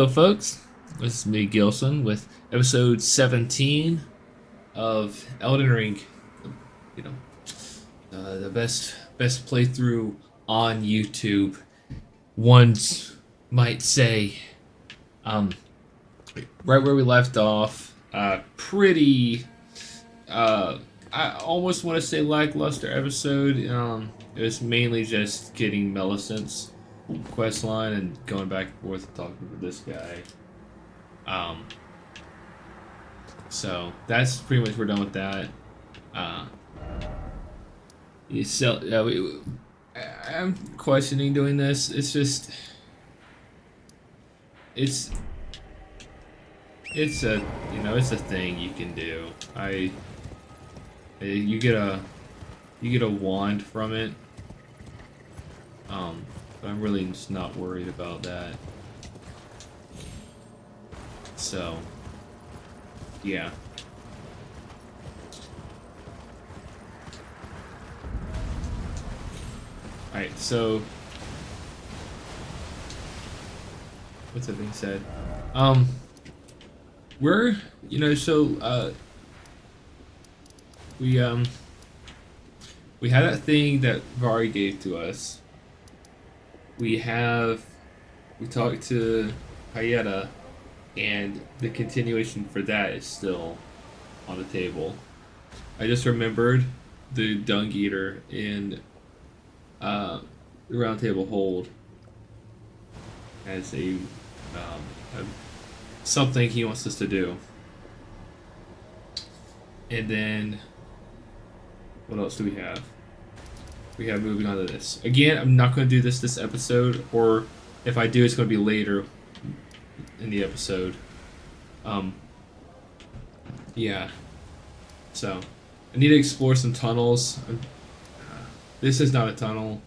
Hello, folks. This is me, Gilson, with episode 17 of Elden Ring. You know, the best playthrough on YouTube. Ones might say, um, right where we left off. Pretty. I almost want to say lackluster episode. It was mainly just getting Millicent's quest line and going back and forth and talking with this guy. Um, so that's pretty much we're done with that. You sell. I'm questioning doing this. It's just, it's it's a it's a thing you can do. You get a wand from it. But I'm really just not worried about that. So, yeah. Alright, so what's that being said? We're we had that thing that Vari gave to us. We talked to Hayeta, and the continuation for that is still on the table. I just remembered the Dung Eater in the Round Table Hold as a something he wants us to do. And then what else do we have? We have moving on to this. Again, I'm not going to do this episode, or if I do, it's going to be later in the episode. Yeah. So, I need to explore some tunnels. This is not a tunnel.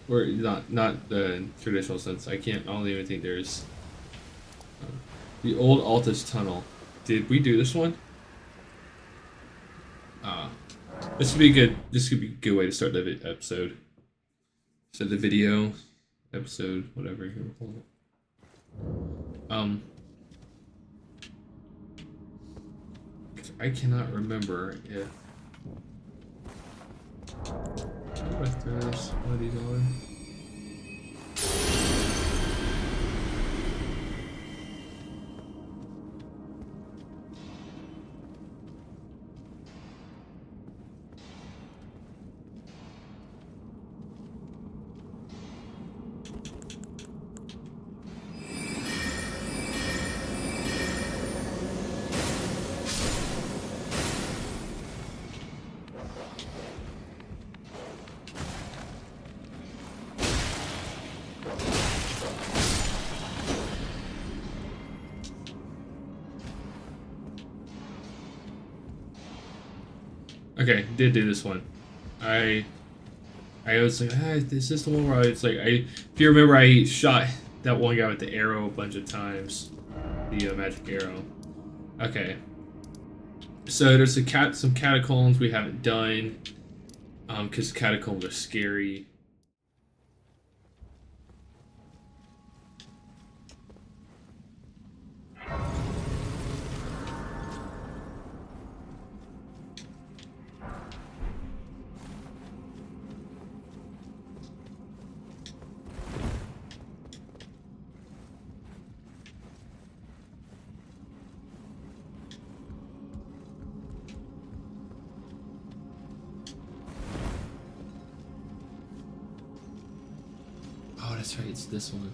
Or not the traditional sense. I don't even think there's the old Altus tunnel. Did we do this one? This would be good. This could be a good way to start the episode. So the video, episode, whatever you call it. I cannot remember if. What throws one of these on? Okay, did do this one. I was like, is this the one where it's like if you remember, I shot that one guy with the arrow a bunch of times, the magic arrow. Okay. So there's some catacombs we haven't done, because catacombs are scary. Oh, that's right, it's this one.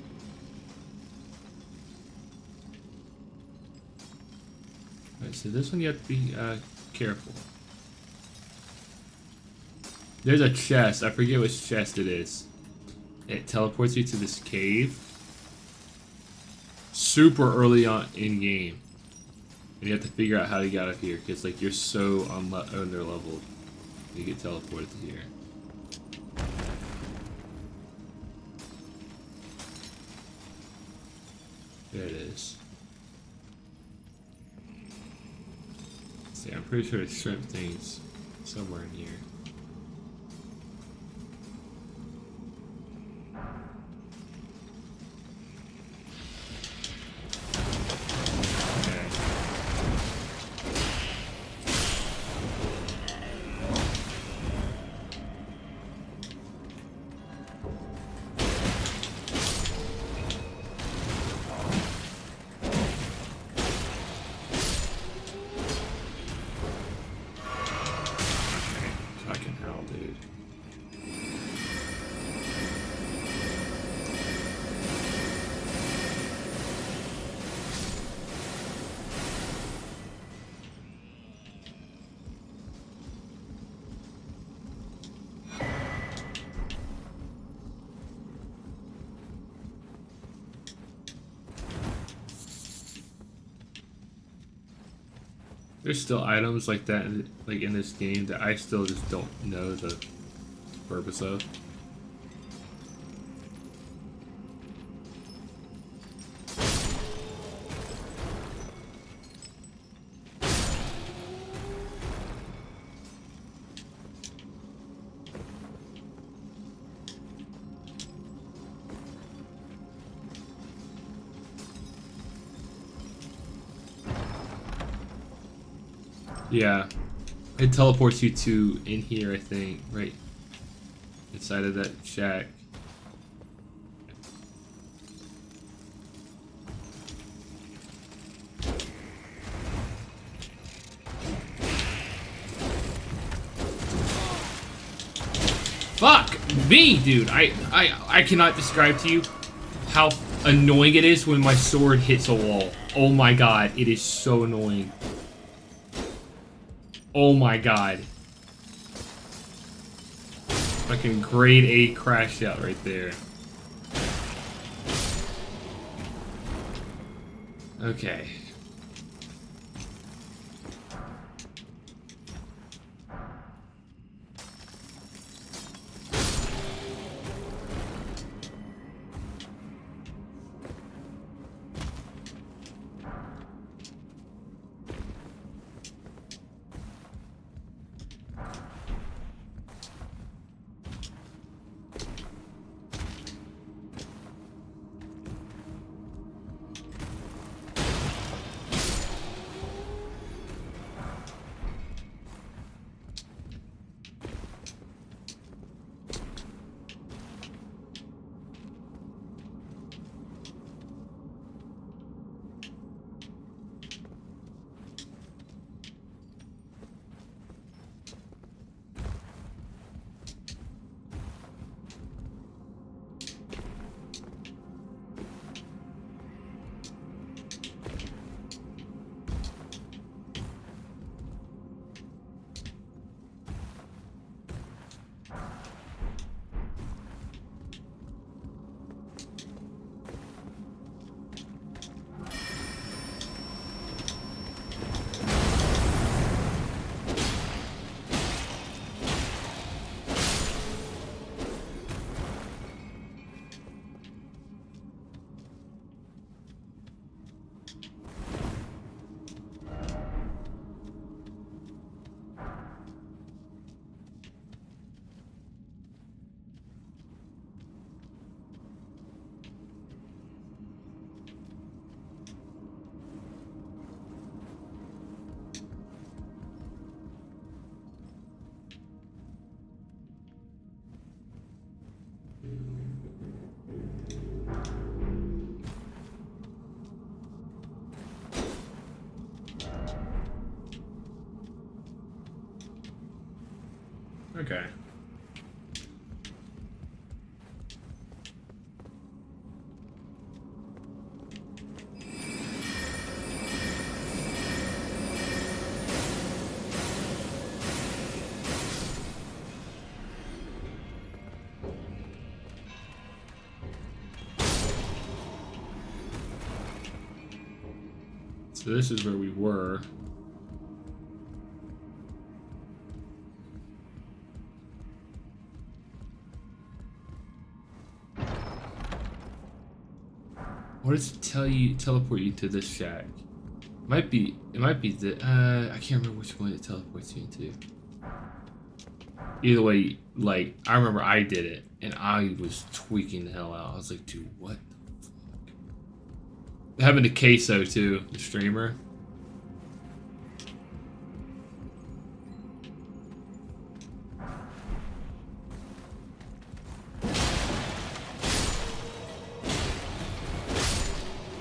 Alright, so this one you have to be careful. There's a chest, I forget which chest it is. It teleports you to this cave. Super early on in game. And you have to figure out how to get up here, because like you're so under leveled. You get teleported to here. There it is. See, I'm pretty sure it's shrimp things somewhere in here. There's still items like that, like in this game, that I still just don't know the purpose of. Yeah, it teleports you to in here, I think, right inside of that shack. Fuck me, dude. I cannot describe to you how annoying it is when my sword hits a wall. Oh my god, it is so annoying. Oh my god. Fucking grade A crash out right there. Okay. Okay. So this is where we were. What does it tell you? Teleport you to this shack? It might be the. I can't remember which one it teleports you into. Either way, like I remember I did it and I was tweaking the hell out. I was like, dude, what the fuck? It happened to Queso too, the streamer.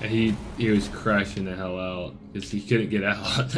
And he was crashing the hell out because he couldn't get out.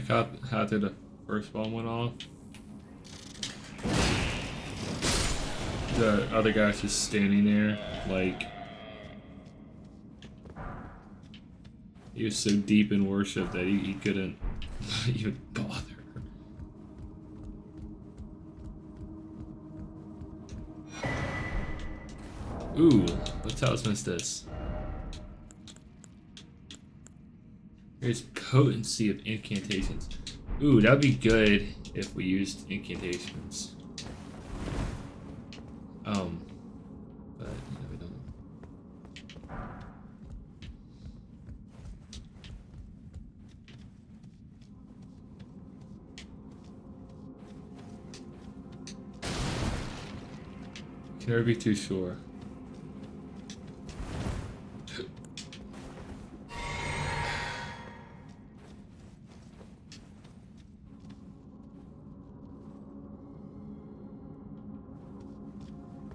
Like how did the first bomb went off? The other guy's just standing there, like he was so deep in worship that he couldn't even bother. Ooh, what talisman is this? There's potency of incantations. Ooh, that'd be good if we used incantations. But no, we don't. Can never be too sure.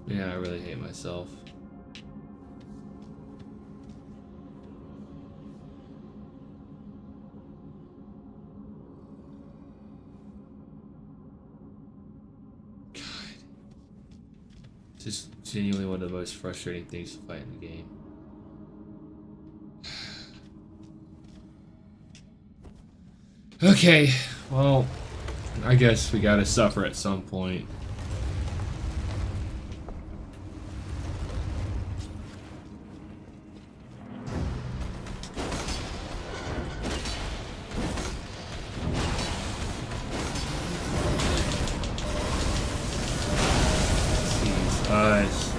Yeah, I really hate myself. God. This is genuinely one of the most frustrating things to fight in the game. Okay, well, I guess we gotta suffer at some point. Nice.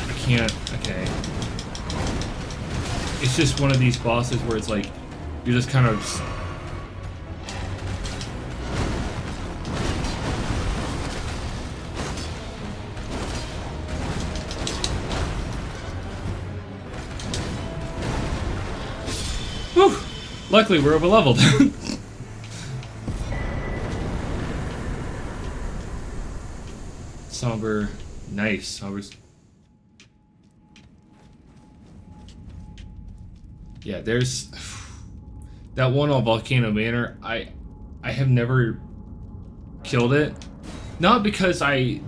I can't. Okay. It's just one of these bosses where it's like you're just kind of. Whew! Luckily, we're over leveled. Somber, nice. Somber's. Yeah, there's that one on Volcano Manor. I have never killed it, not because I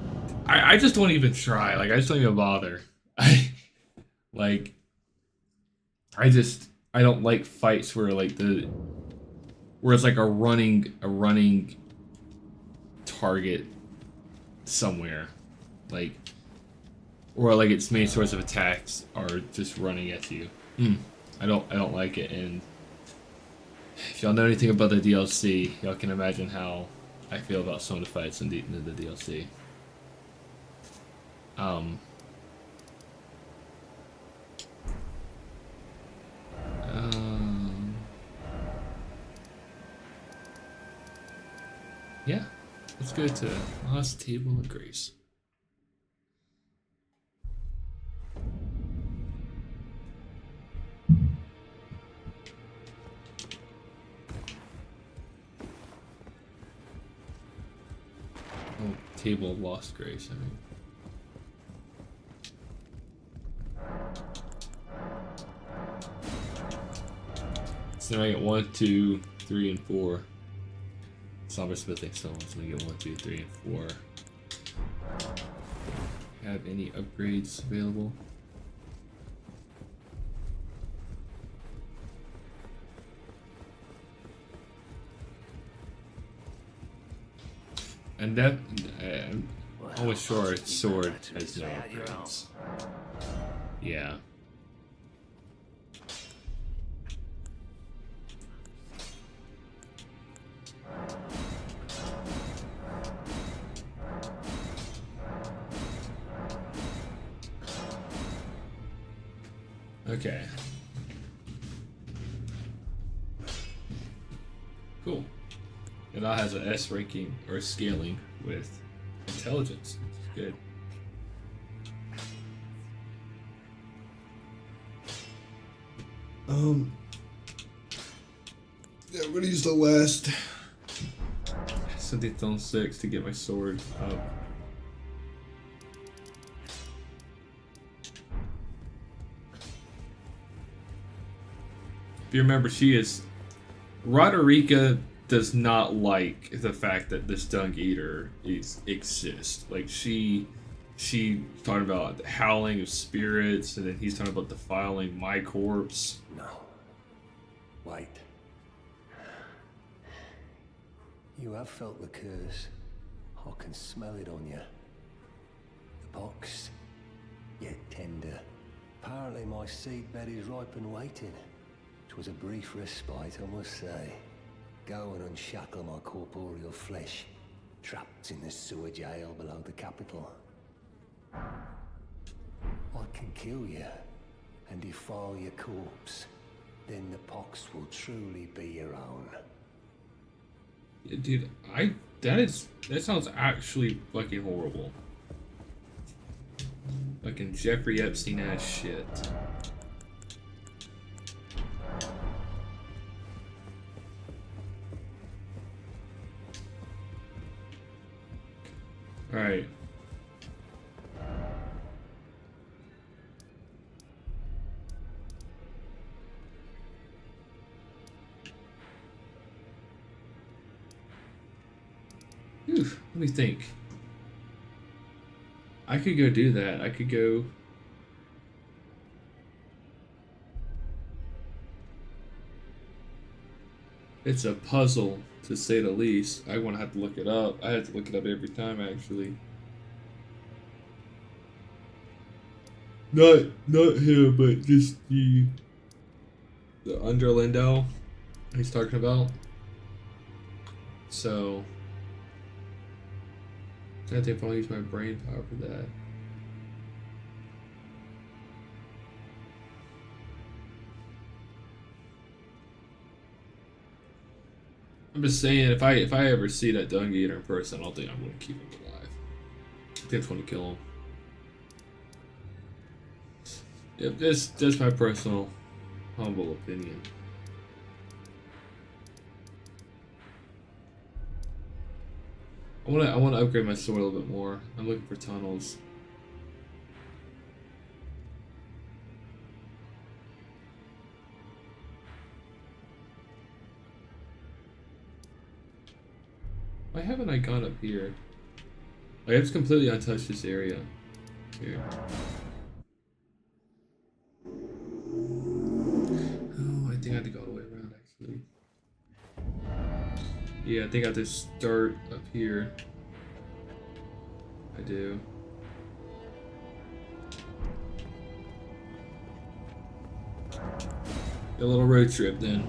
just don't even try. Like I just don't even bother. I don't like fights where like where it's like a running target somewhere, like or like its main source of attacks are just running at you. I don't like it, and if y'all know anything about the DLC, y'all can imagine how I feel about some of the fights in the DLC. Yeah, let's go to Lost Table of Grace. Oh, Table of Lost Grace, I mean. So I get 1, 2, 3, and 4. Somber Smithing Stone, so I get 1, 2, 3, and 4. Have any upgrades available? And that, I'm almost sure sword has no upgrades. Yeah. Okay. Cool. It now has an S ranking or scaling with intelligence. Good. Yeah, I'm gonna use the last 17th on 6 to get my sword up. If you remember, Roderica does not like the fact that this Dung Eater exists. Like, she talking about the howling of spirits, and then he's talking about defiling my corpse. No. Wait. You have felt the curse. I can smell it on you. The box, yet tender. Apparently my seedbed is ripe and waiting. 'Twas a brief respite, I must say. Go and unshackle my corporeal flesh, trapped in the sewer jail below the capital. I can kill you and defile your corpse. Then the pox will truly be your own. Yeah, dude, that sounds actually fucking horrible. Fucking Jeffrey Epstein ass shit. Alright. Let me think. I could go do that. I could go... It's a puzzle, to say the least. I want to have to look it up. I have to look it up every time, actually. Not him, but just the Underlindell he's talking about. So... I think I'll use my brain power for that. I'm just saying, if I ever see that Dung Eater in person, I don't think I'm gonna keep him alive. I think I'm just gonna kill him. Yep, that's my personal, humble opinion. I wanna upgrade my sword a little bit more. I'm looking for tunnels. Why haven't I gone up here? Like, I've just completely untouched this area. Here. Oh, I think I have to go all the way around, actually. Yeah, I think I have to start up here. I do. A little road trip then.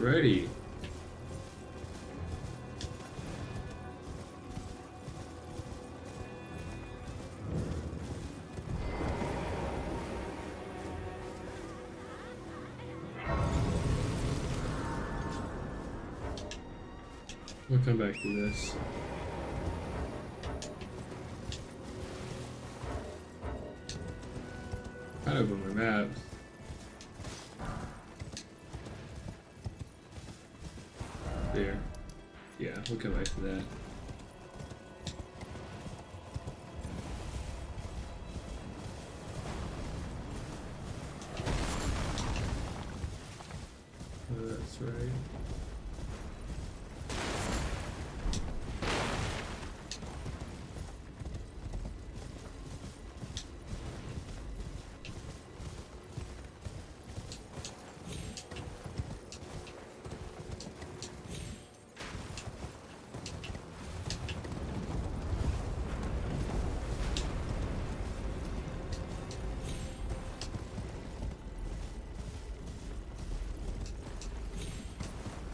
Alrighty. We'll come back to this. Kind of on my map. There. Yeah, we'll come back to that. That's right.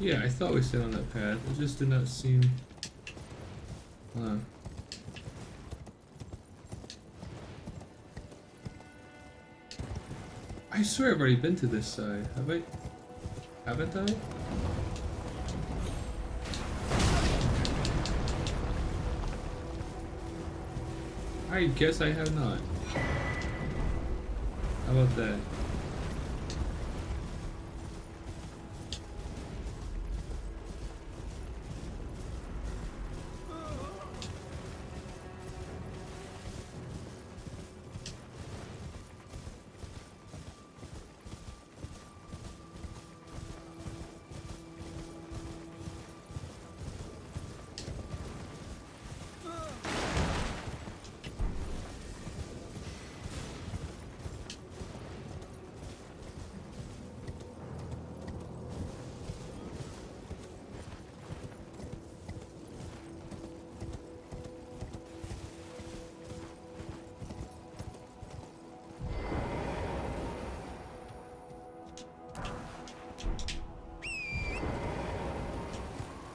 Yeah, I thought we stayed on that path. It just did not seem... I swear I've already been to this side. Have I? Haven't I? I guess I have not. How about that?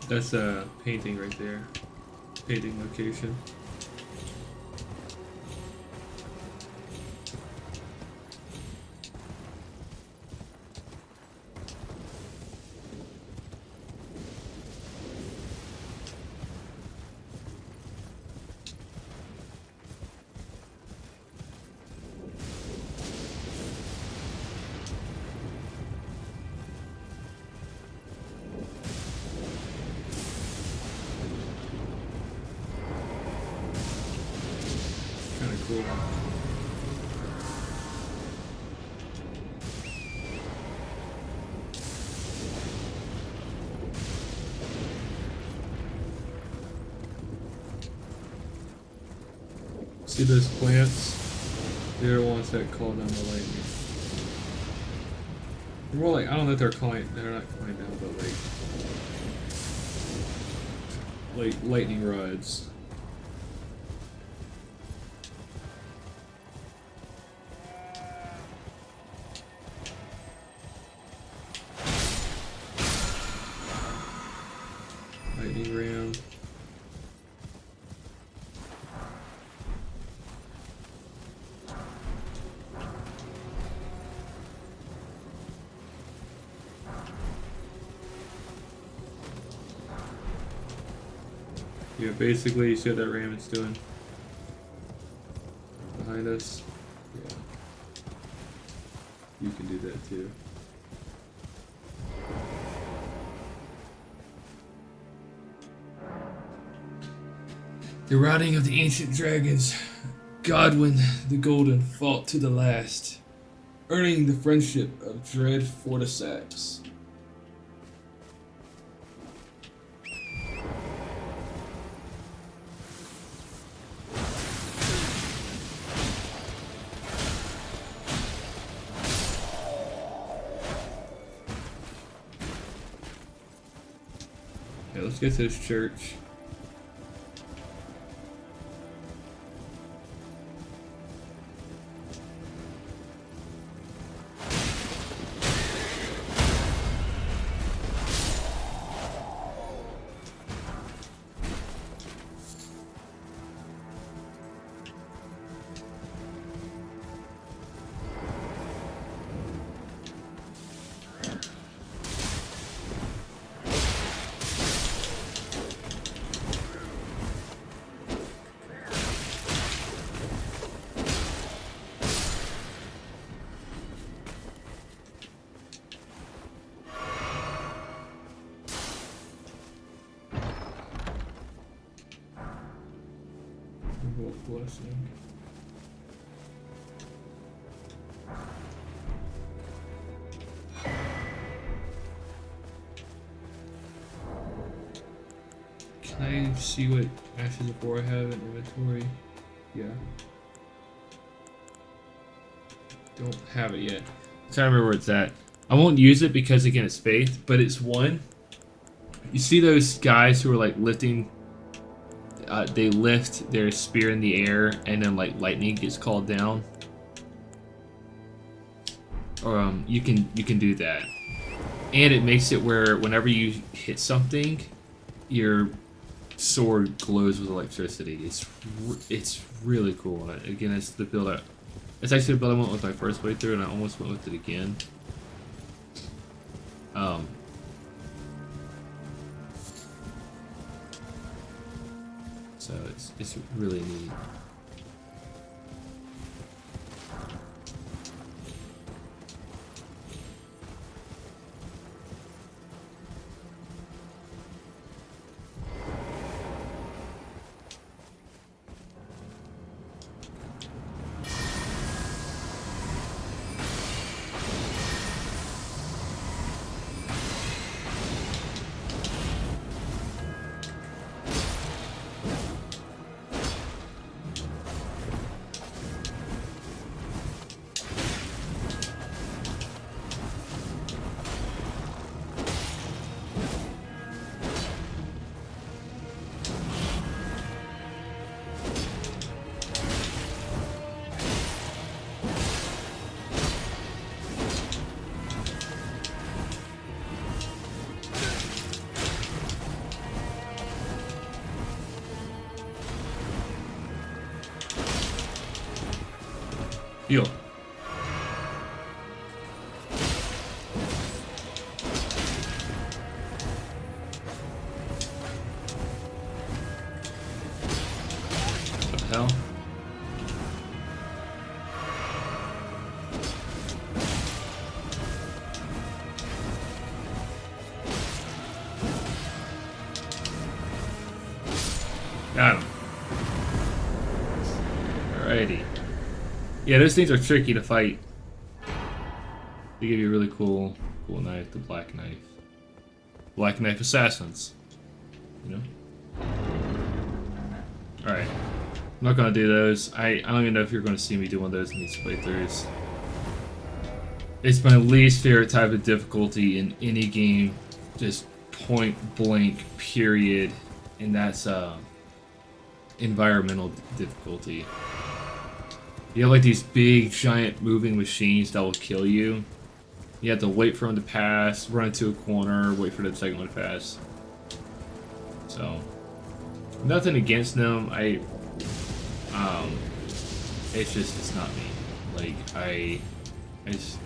That's a painting right there. Painting location. Cool. See those plants? They're the ones that call down the lightning. They're more like, I don't know if they're calling, they're not calling down, but like lightning rods. Lightning ram. Yeah, basically you see what that ram is doing behind us. Yeah. You can do that too. The routing of the ancient dragons, Godwin the Golden fought to the last, earning the friendship of Dread Fortisax. Okay, let's get to this church. Blessing. Can I see what Ashes of War I have in inventory? Yeah. Don't have it yet. I'm trying to remember where it's at. I won't use it because again it's faith, but it's one. You see those guys who are like lifting they lift their spear in the air and then like lightning gets called down? Or you can do that. And it makes it where whenever you hit something, your sword glows with electricity. It's really cool. Again, it's the build it's actually the build I went with my first playthrough, and I almost went with it again. So it's really neat. Heal. What the hell? Got him. Alrighty. Yeah, those things are tricky to fight. They give you a really cool knife, the black knife. Black knife assassins. You know? Alright. I'm not gonna do those. I don't even know if you're gonna see me do one of those in these playthroughs. It's my least favorite type of difficulty in any game. Just point blank, period. And that's environmental difficulty. You have like these big, giant moving machines that will kill you. You have to wait for them to pass, run into a corner, wait for the second one to pass. So, nothing against them. It's not me. Like, I just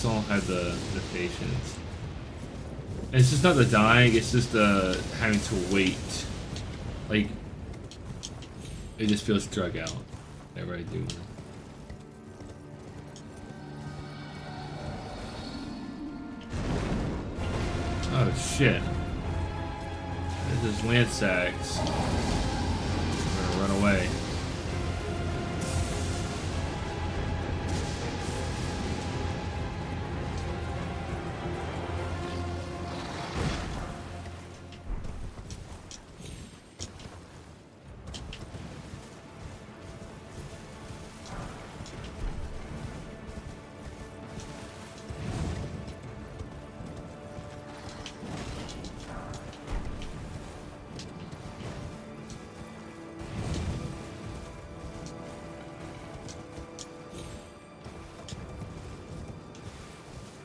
don't have the patience. And it's just not the dying, it's just the having to wait. Like, it just feels drug out whenever I do. Oh shit. This is Lansax. I'm gonna run away.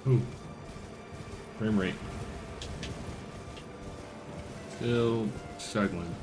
Ooh. Frame rate. Still struggling.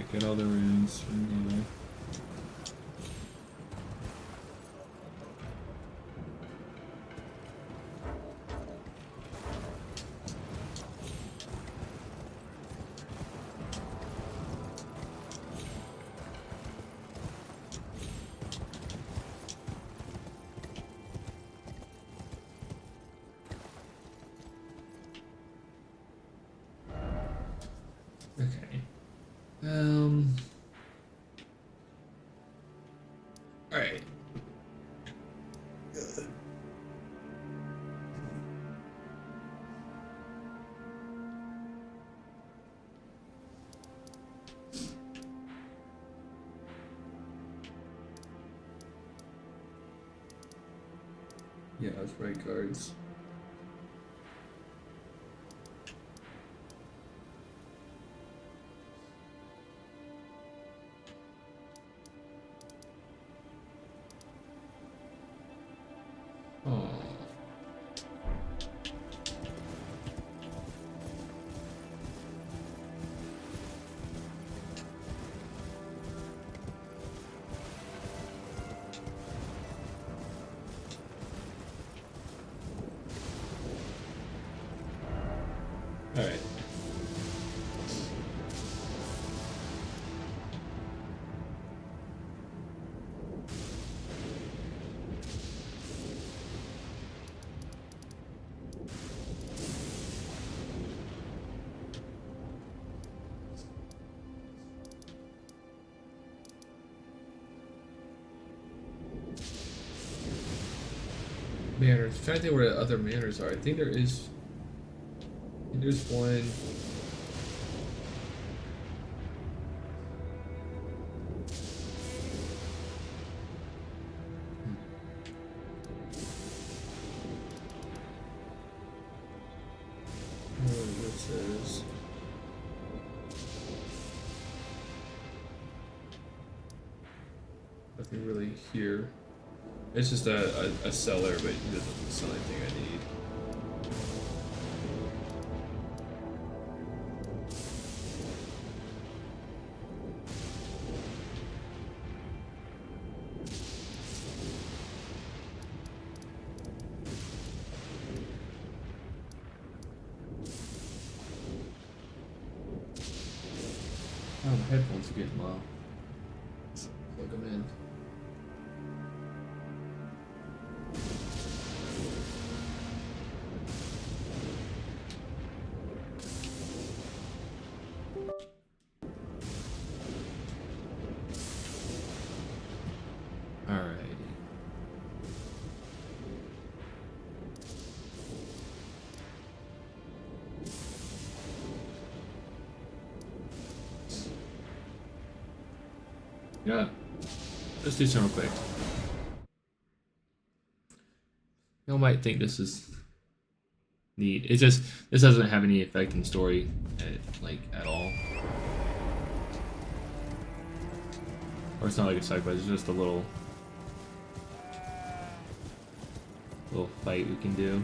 Check out all the runes from here. Okay. Alright. Yeah, that's right cards. Oh. All right. Manners. I'm trying to think where the other manners are. I think there is. I think there's one. This is. Nothing really here. It's just a seller, but he doesn't sell anything I need. Oh, my headphones are getting low. Let's plug them in. Alrighty. Yeah, let's do some real quick. You might think this is neat. It's just this doesn't have any effect in story, at all. Or it's not like a side quest. It's just a little fight we can do.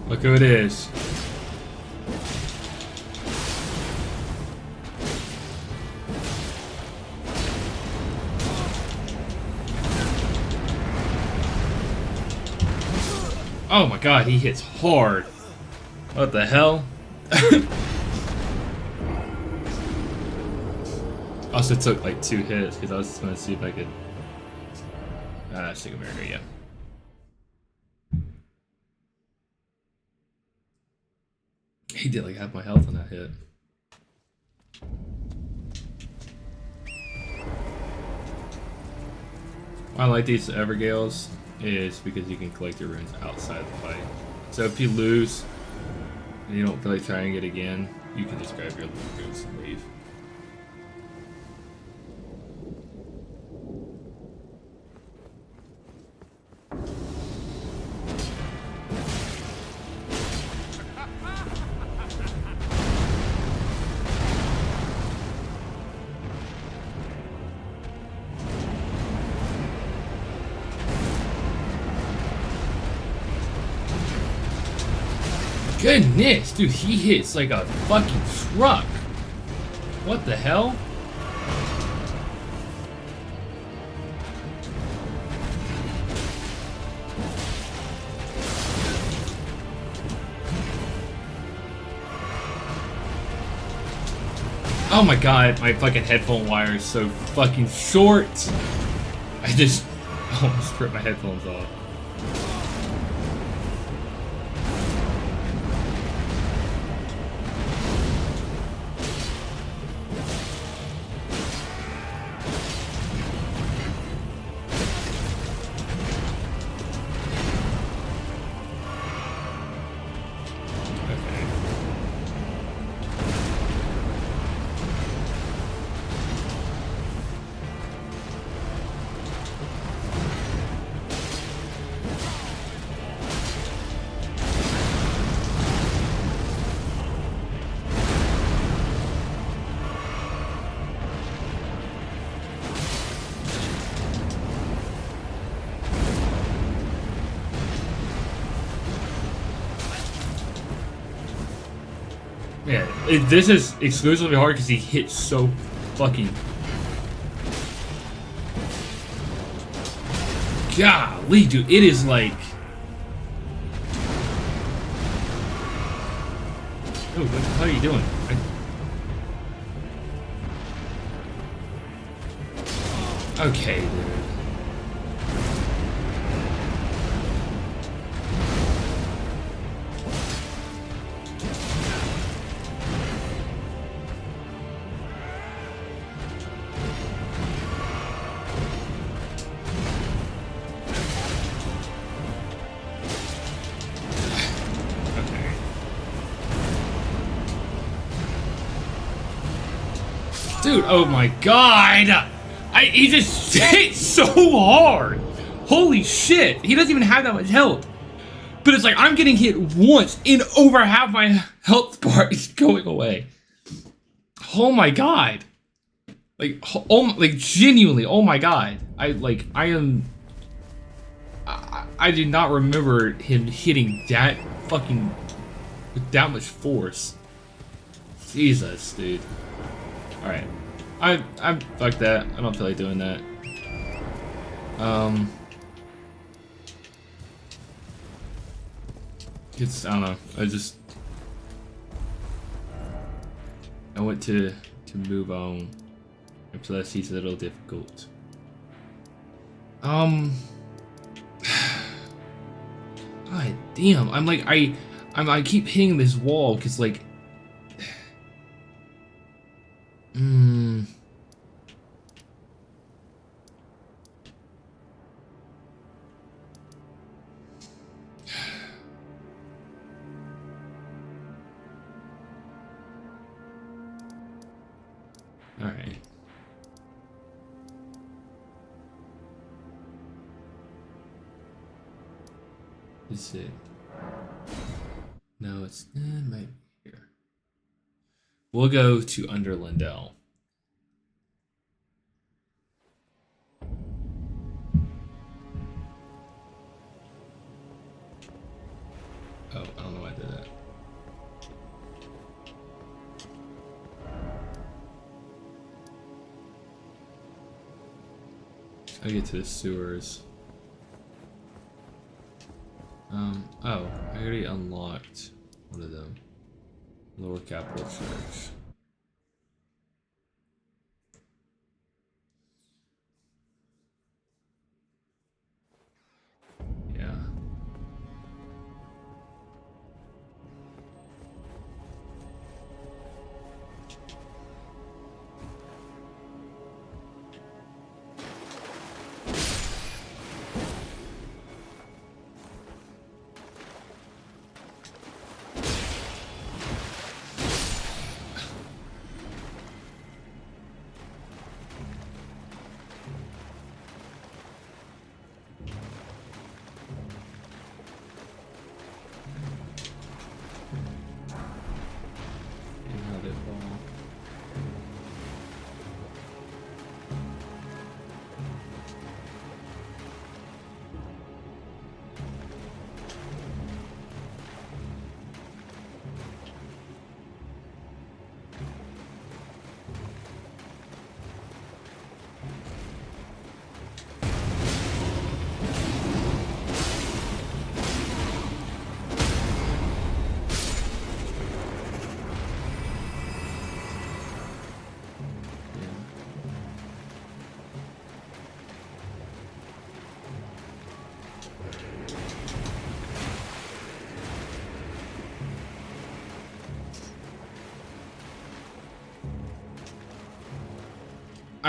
Look who it is. Oh my god, he hits hard. What the hell? Also took like 2 hits because I was just gonna see if I could Stick America, yeah. He did like half my health on that hit. Why I like these Evergales is because you can collect your runes outside the fight. So if you lose and you don't feel like trying it again, you can just grab your runes and leave. Goodness, dude, he hits like a fucking truck. What the hell? Oh my god, my fucking headphone wire is so fucking short. I just almost ripped my headphones off. Yeah, this is exclusively hard because he hits so fucking... Golly, dude, it is like... Oh, what the hell are you doing? Okay, dude. Dude, oh my god! He just hit so hard! Holy shit! He doesn't even have that much health. But it's like, I'm getting hit once, and over half my health bar is going away. Oh my god. Like, like genuinely, oh my god. I do not remember him hitting that fucking, with that much force. Jesus, dude. Alright. I'm fuck that. I don't feel like doing that. It's, I don't know. I want to move on. Plus he's a little difficult. God damn. I'm like, I keep hitting this wall because like Alright. Is it? No, it might be here. We'll go to Under Lindell. Oh, I don't know why I did that. I'll get to the sewers. Oh, I already unlocked one of them. Lower Capital Church.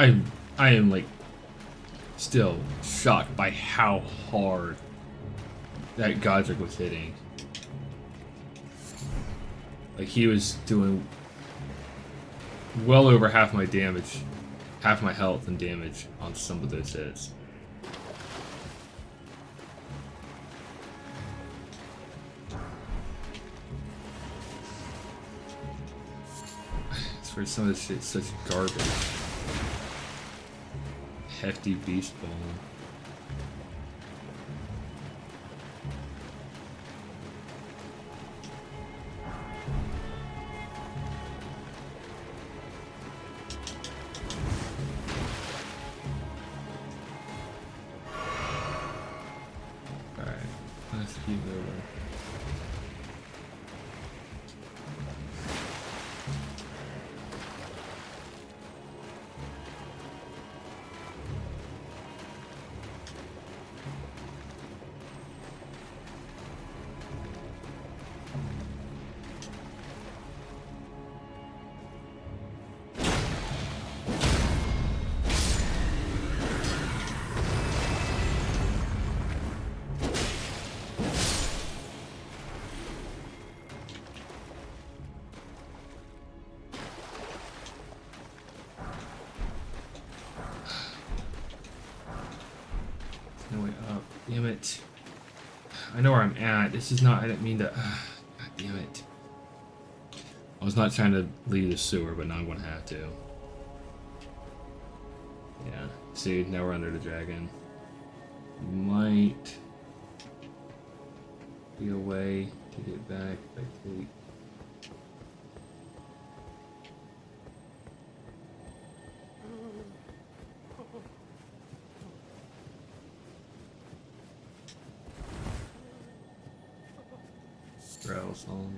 I am like still shocked by how hard that Godric was hitting. Like he was doing well over half my damage, half my health and damage on some of those hits. For some of this shit's such garbage. Hefty beast bone. Alright, let's keep moving. No way up. Damn it. I know where I'm at. This is not. I didn't mean to. God damn it. I was not trying to leave the sewer, but now I'm going to have to. Yeah. See, now we're under the dragon. Might be a way to get back if I take. Rails on.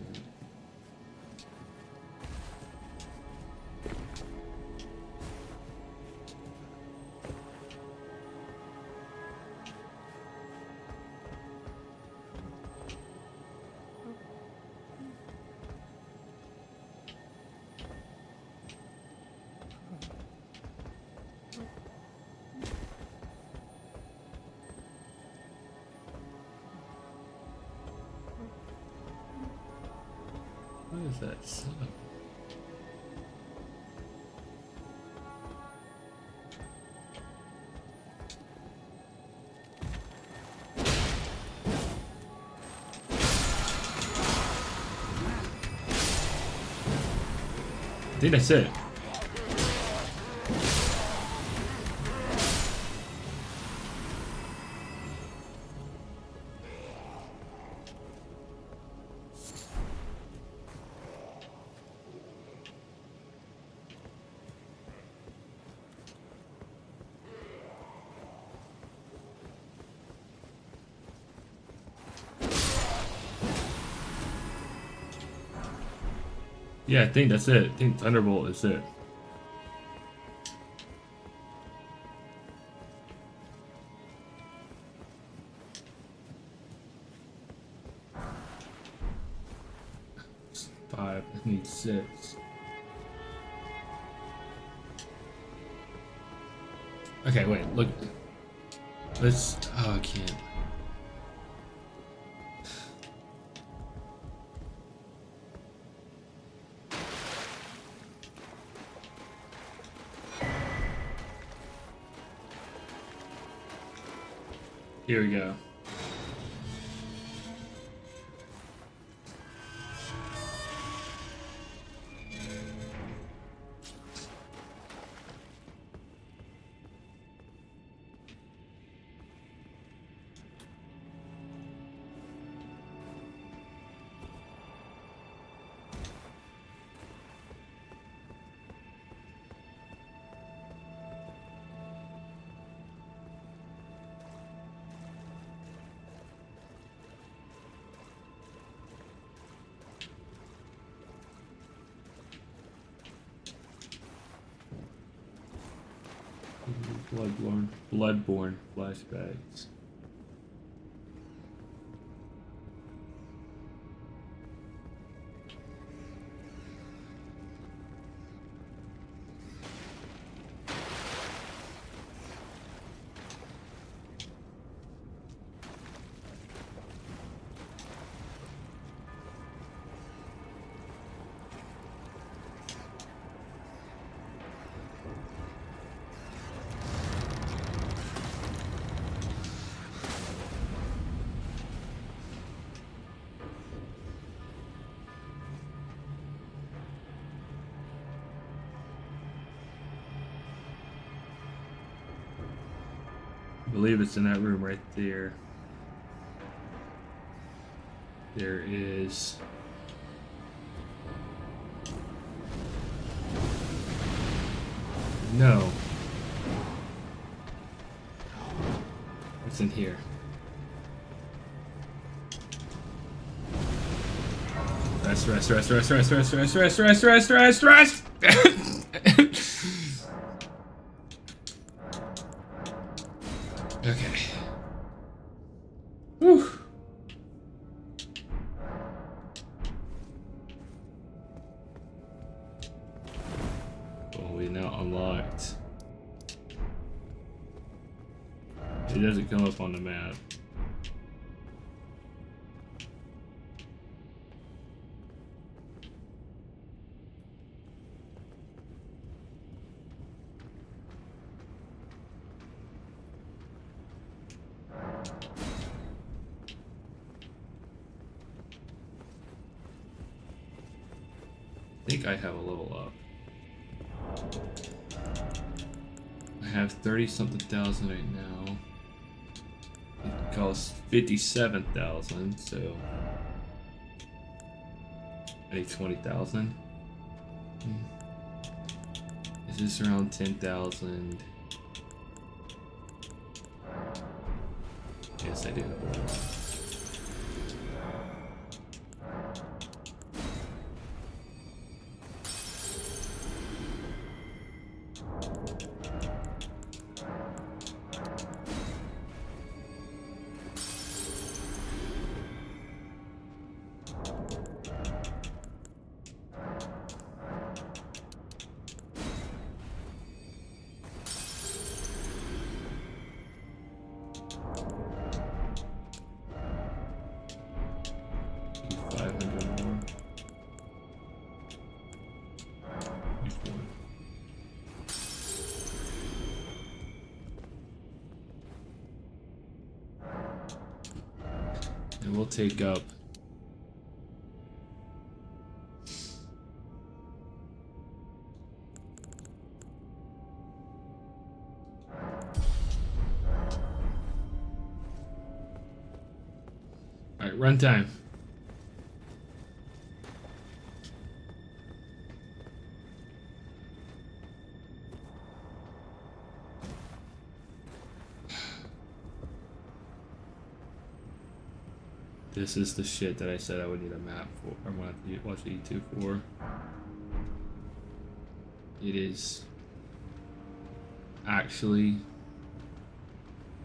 What is that sound? I think that's it. Yeah, I think that's it. I think Thunderbolt is it. It's 5. I need 6. Okay, wait, look. Let's. Oh, I can't. Here we go. Bloodborne flashbacks. I believe it's in that room right there. There is... No. What's in here? Rest. Okay. Whew. Well, we now unlocked. It doesn't come up on the map. I think I have a level up. I have 30-something thousand right now. It costs 57,000, so I need 20,000. Is this around 10,000? Yes, I do. And we'll take up alright, runtime. This is the shit that I said I would need a map for. I wanted to watch YouTube for. It is actually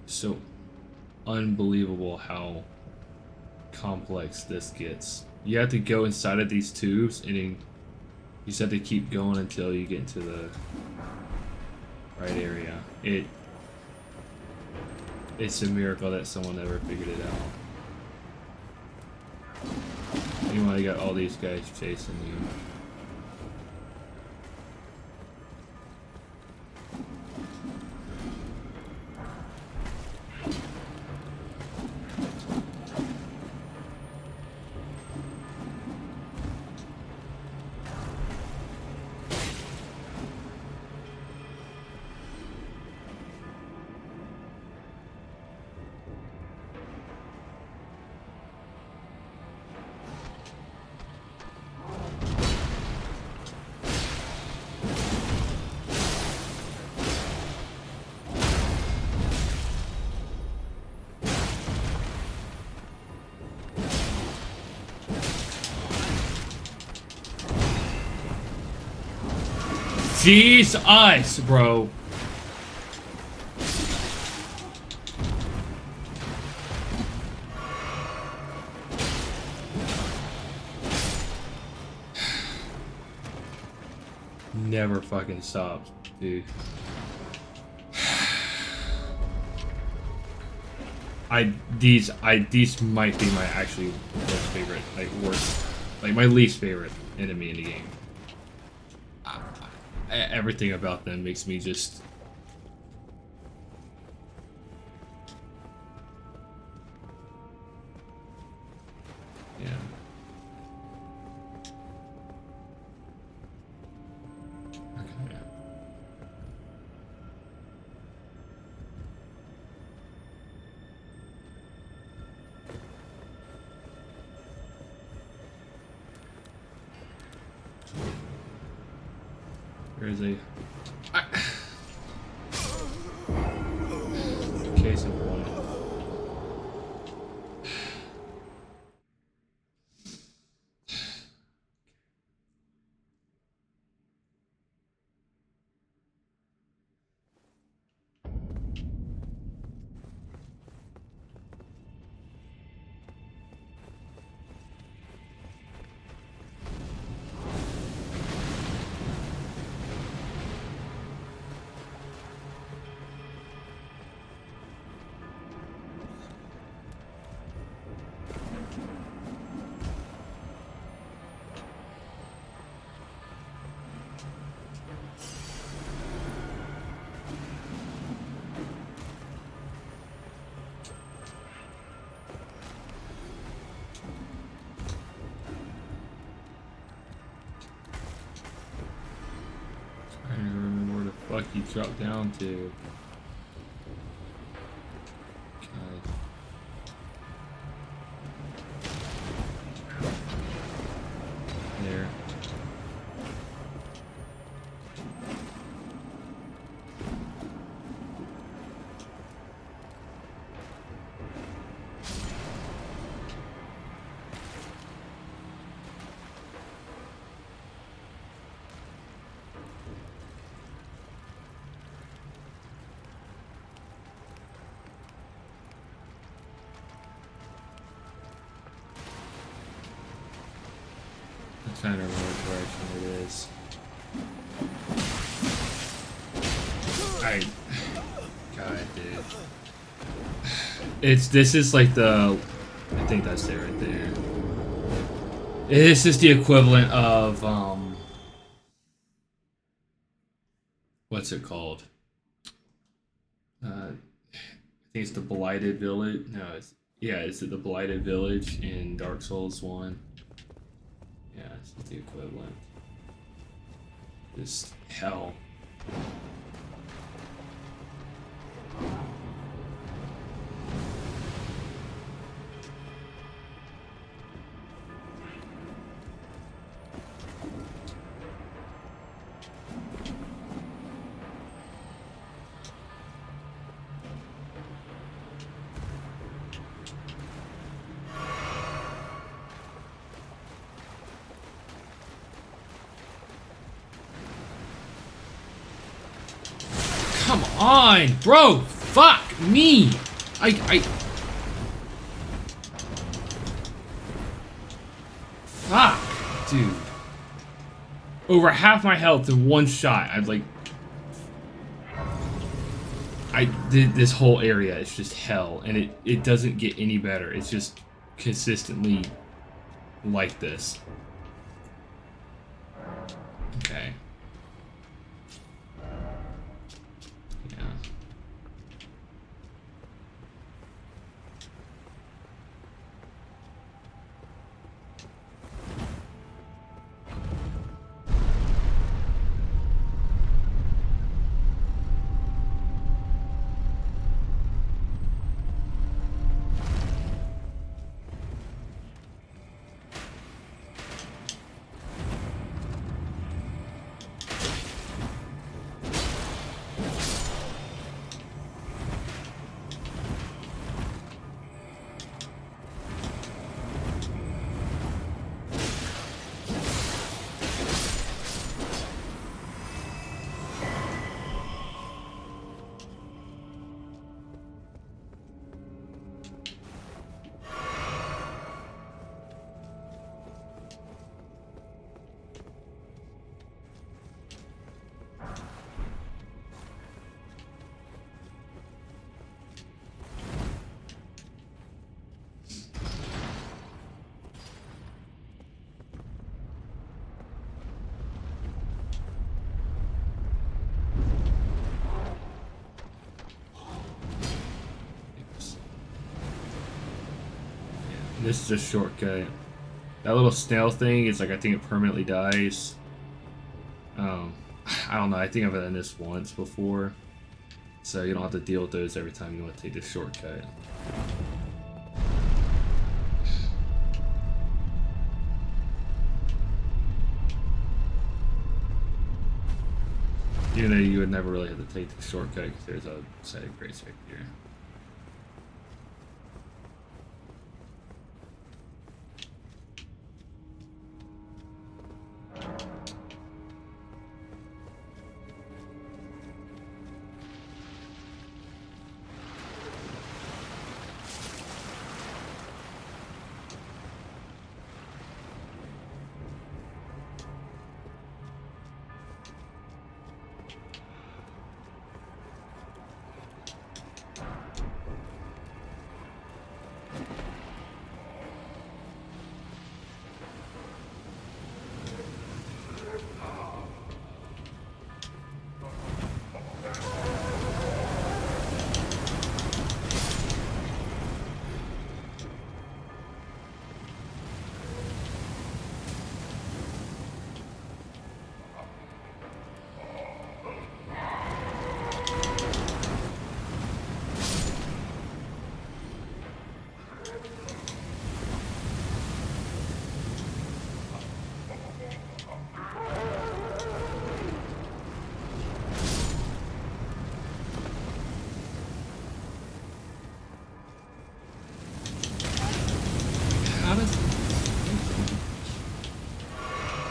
so unbelievable how complex this gets. You have to go inside of these tubes, and then you just have to keep going until you get into the right area. It's a miracle that someone ever figured it out. Meanwhile, you got all these guys chasing you. Jesus, bro. Never fucking stops, dude. These might be my actually worst favorite, like my least favorite enemy in the game. Everything about them makes me just... Yeah. Okay. There's a case in point. I don't even remember where the fuck you dropped down to. God. There. I'm trying to remember what direction it is. God, dude. This is like the, I think that's it right there. This is the equivalent of, what's it called? I think it's the Blighted Village. No, is it the Blighted Village in Dark Souls 1? Yeah, it's the equivalent. Just hell. Come on, bro! Fuck me! Fuck, dude. Over half my health in one shot. This whole area is just hell, and it doesn't get any better. It's just consistently like this. Okay. Yeah. This is a shortcut. That little snail thing is like, I think it permanently dies. I don't know, I think I've done this once before. So you don't have to deal with those every time you want to take this shortcut. Even though you would never really have to take the shortcut because there's a set of grace right here. How does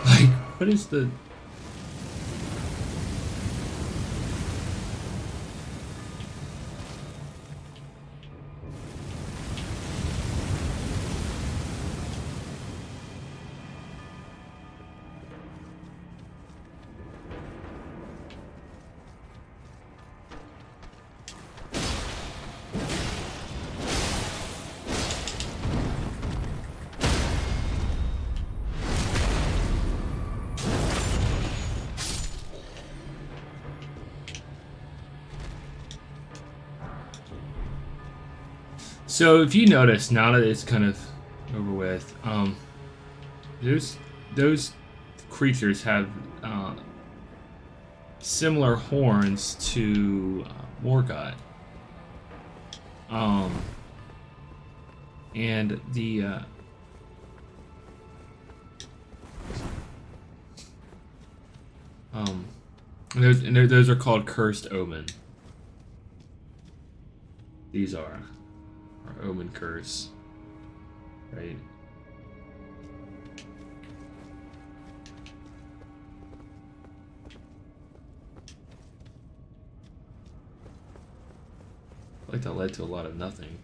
like what is the So if you notice, now that it's kind of over with, those creatures have similar horns to Morgoth. And the those are called cursed omen. These are omen curse, right? I feel like that led to a lot of nothing.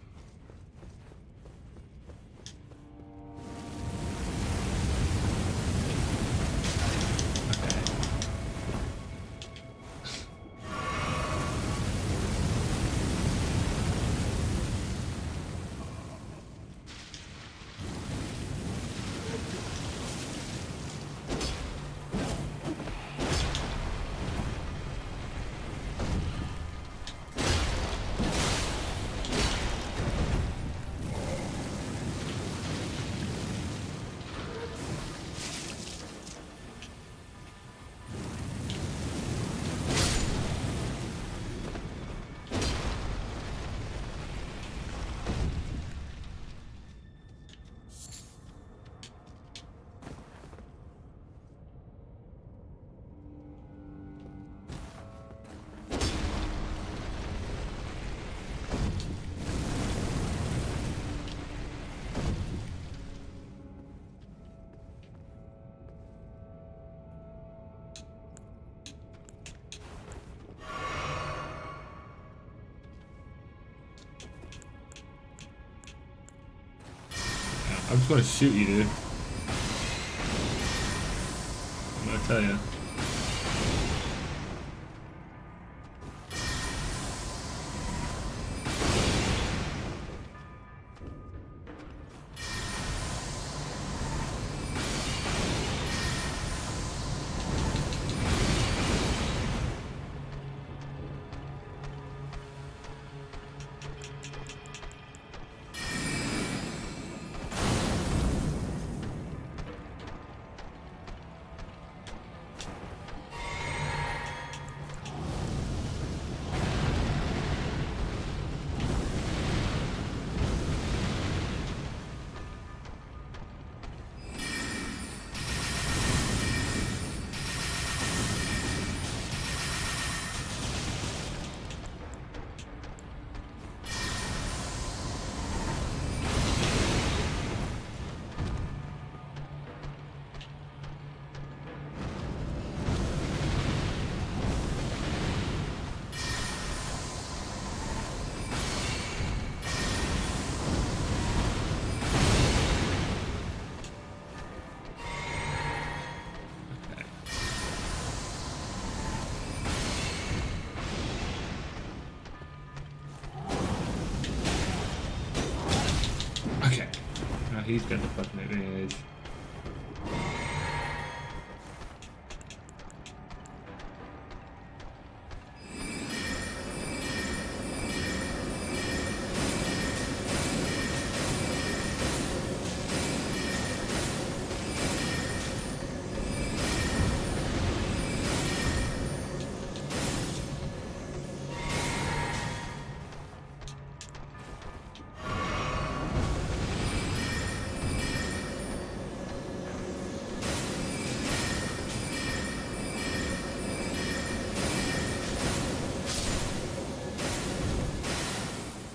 I'm just gonna shoot you, dude. I'm gonna tell you. he's got the fucking advantage.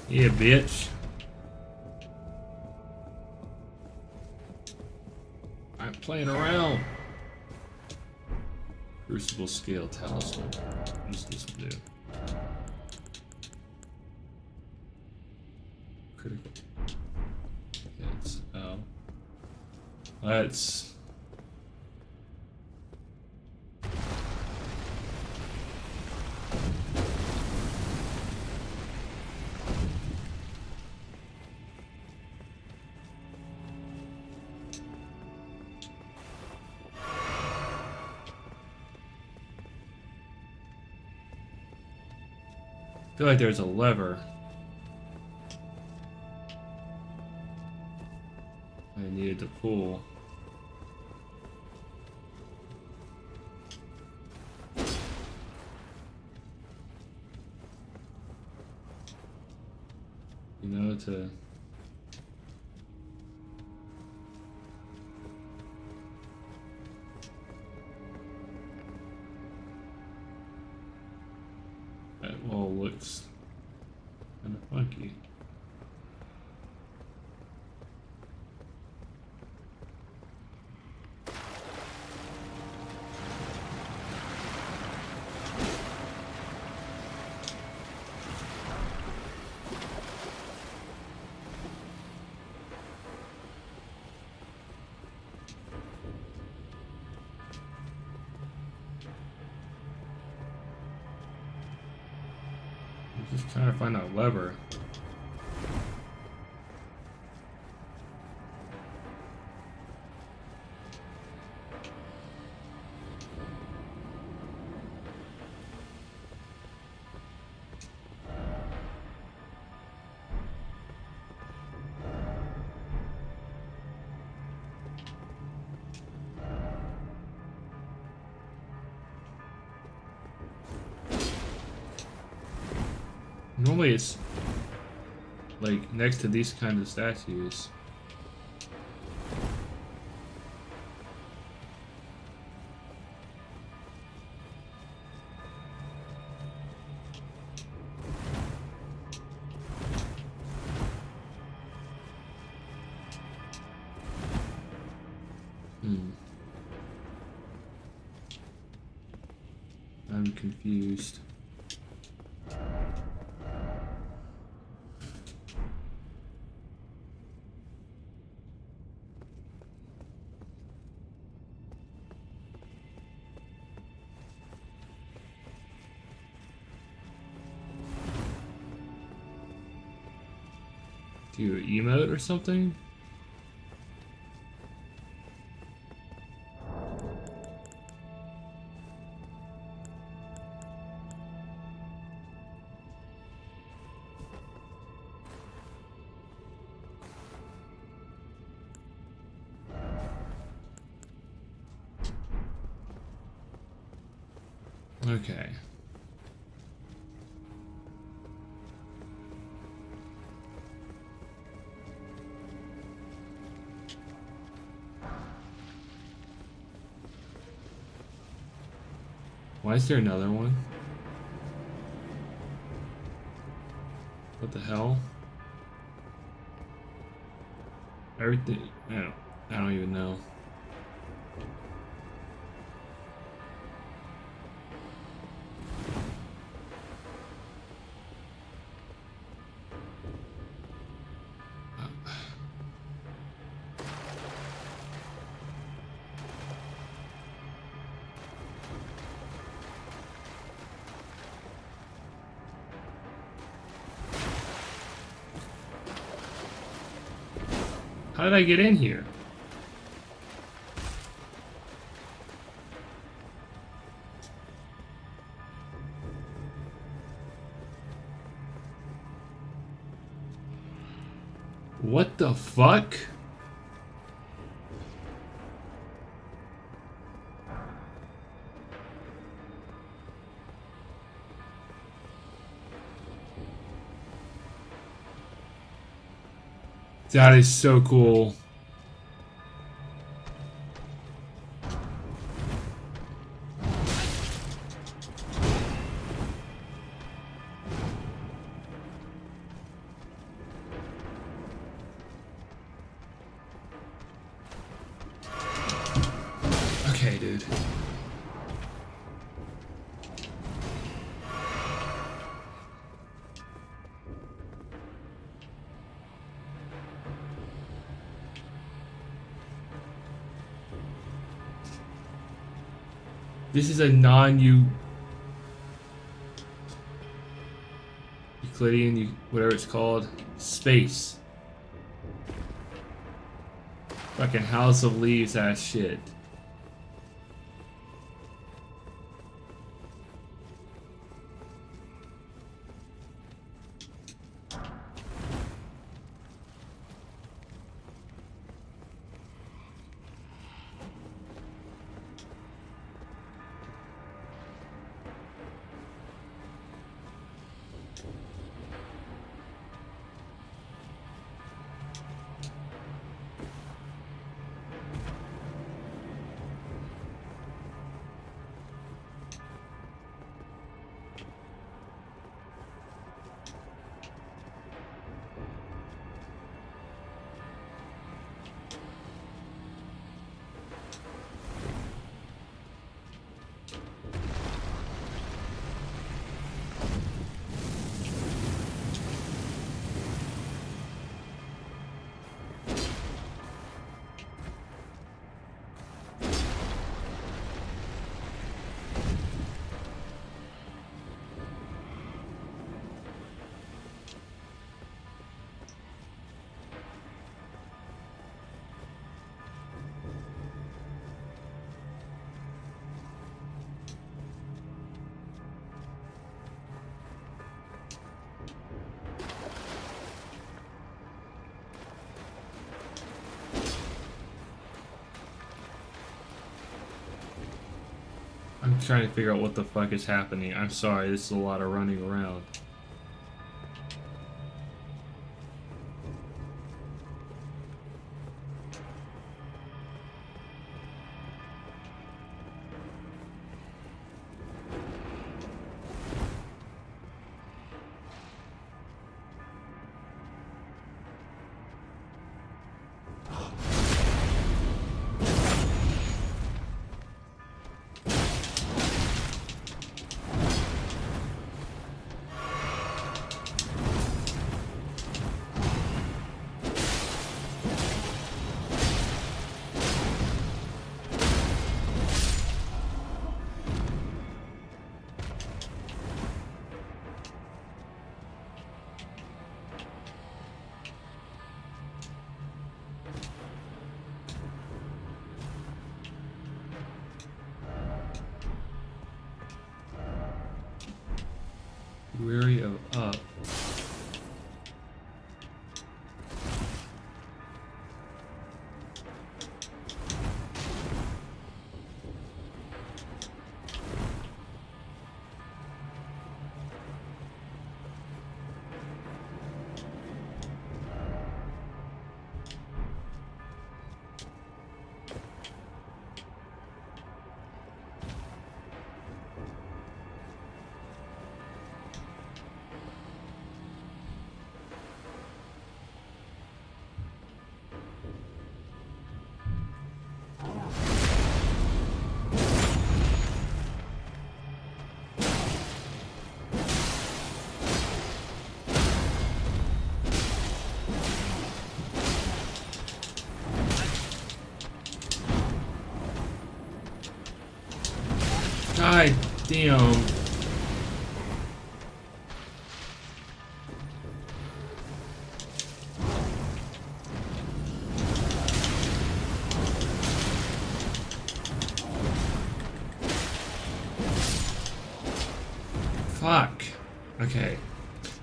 Yeah, bitch. I'm playing around. Crucible scale talisman. What's this do? Critical. Hits. Oh. Let's. I feel like there's a lever I needed to pull. You know, to that wall looks kind of funky. I'm just trying to find that lever. Normally it's like next to these kind of statues. I'm confused. Do you emote or something? Okay. Why is there another one? What the hell? Everything. I don't even know. How did I get in here? What the fuck? That is so cool. Okay, dude. This is a Euclidean, whatever it's called, space. Fucking House of Leaves ass shit. I'm trying to figure out what the fuck is happening. I'm sorry, this is a lot of running around. Weary of up. God damn.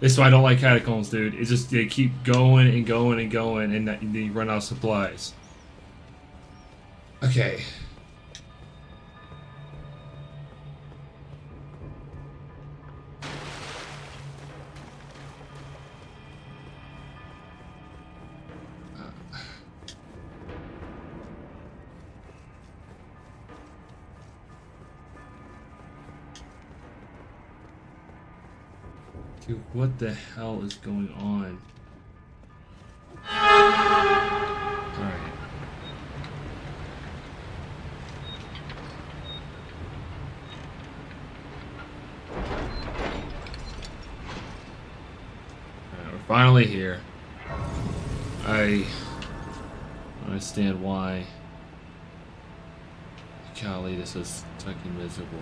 That's why I don't like catacombs, dude. It's just they keep going and going and going, and they run out of supplies. Okay. Dude, what the hell is going on? Alright. We're finally here. I understand why. Golly, this is fucking miserable.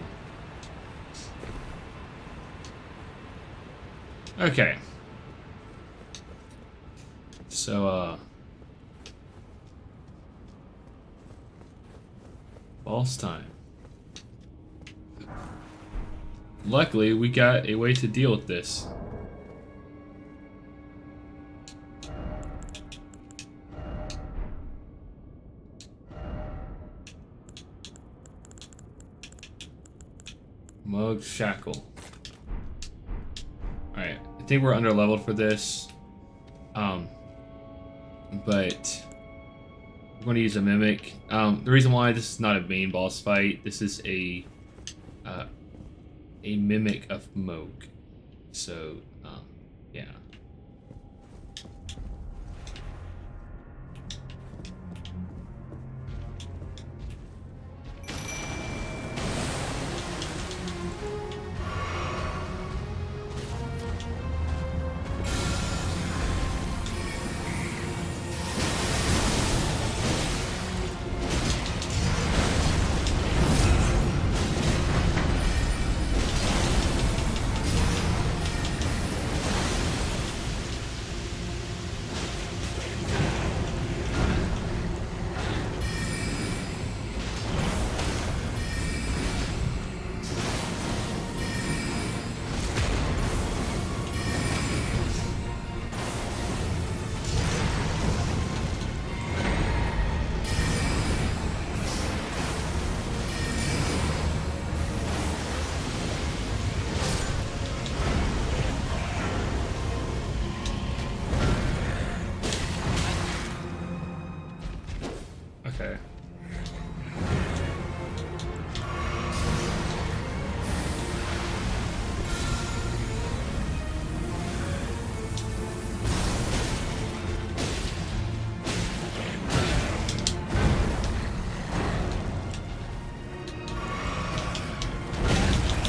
Okay. So, boss time. Luckily, we got a way to deal with this. Mug Shackle. Alright, I think we're under leveled for this. But we're going to use a mimic. The reason why this is not a main boss fight, this is a mimic of Moog. So, yeah. Okay.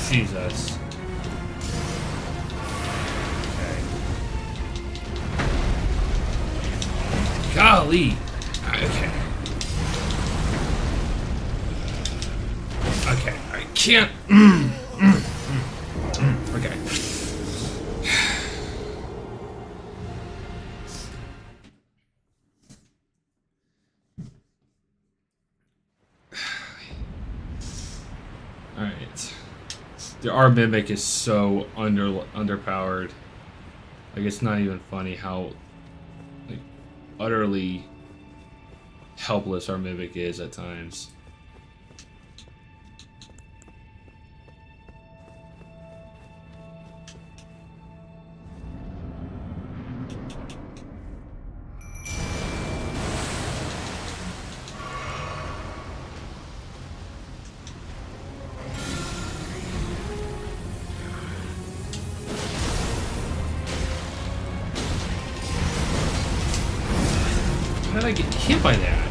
Jesus. Okay. Golly. Okay. Okay, I can't. Okay. All right. Our mimic is so underpowered. Like, it's not even funny how like utterly helpless our mimic is at times. How did I get hit by that?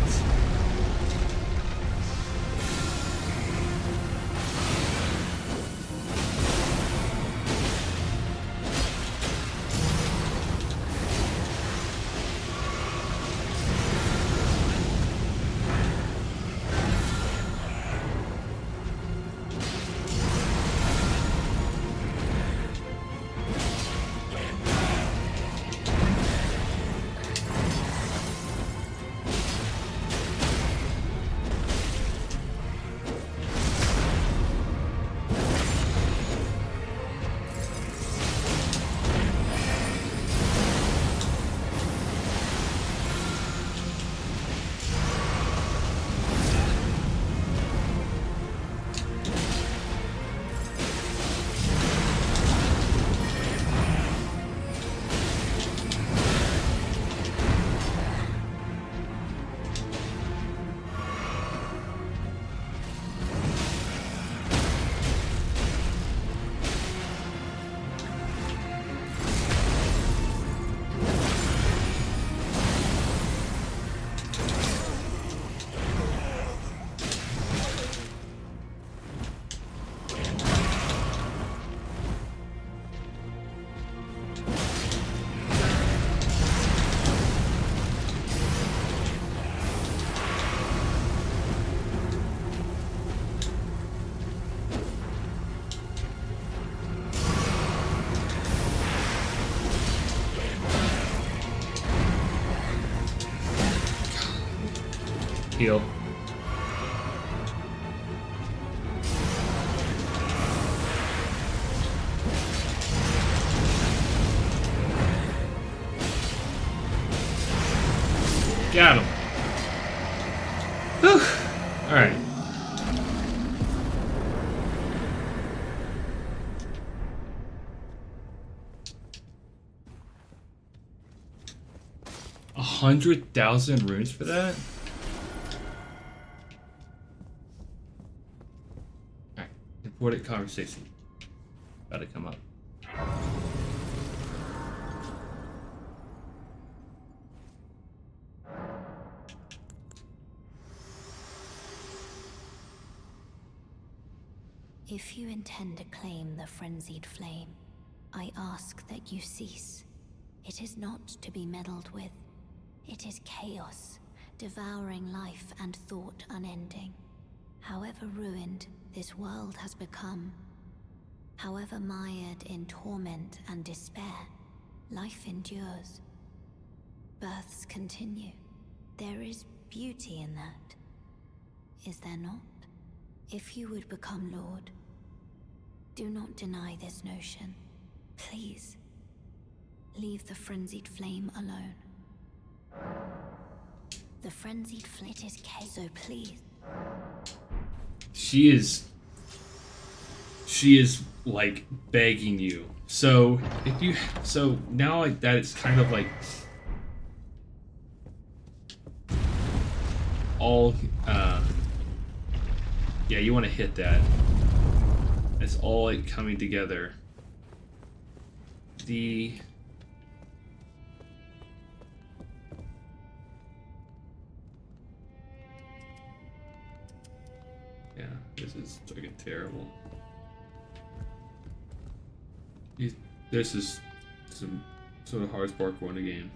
Heal. Got him. Whew. All right. $100,000 runes for that? Alright, important conversation. About to come up. If you intend to claim the frenzied flame, I ask that you cease. It is not to be meddled with. It is chaos, devouring life and thought unending. However ruined this world has become, however mired in torment and despair, life endures. Births continue. There is beauty in that. Is there not? If you would become Lord, do not deny this notion. Please, leave the frenzied flame alone. The frenzied flit is so please. She is like begging you. So now like that, it's kind of like all yeah, you want to hit that. It's all like coming together. The yeah, this is fucking terrible. This is some sort of hardest parkour in the game.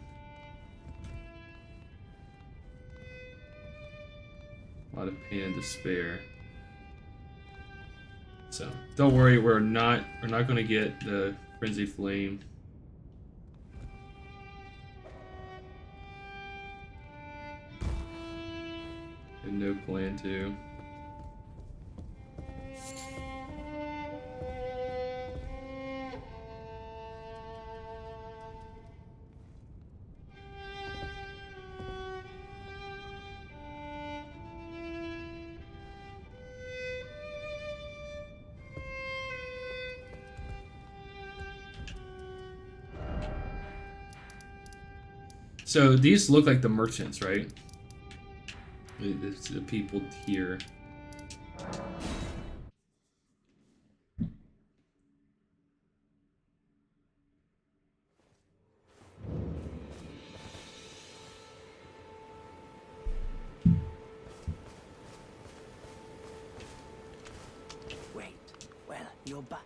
A lot of pain and despair. So don't worry, we're not gonna get the frenzy flame. And no plan to. So these look like the merchants, right? It's the people here. Wait, well, you're back.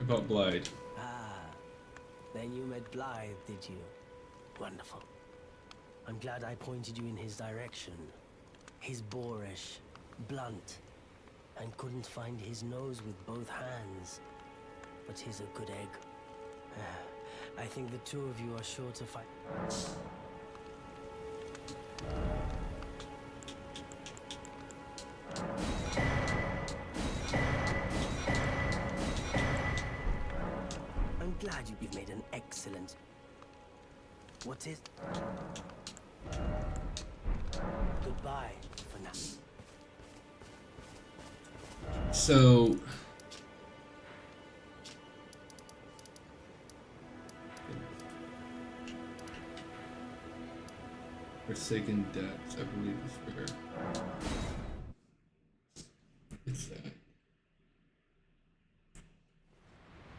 About Blythe. Ah, then you met Blythe, did you? Wonderful. I'm glad I pointed you in his direction. He's boorish, blunt, and couldn't find his nose with both hands. But he's a good egg. I think the two of you are sure to fight. I'm glad you've made an excellent... What is... Goodbye for now. So Forsaken Depths, I believe is where it's that.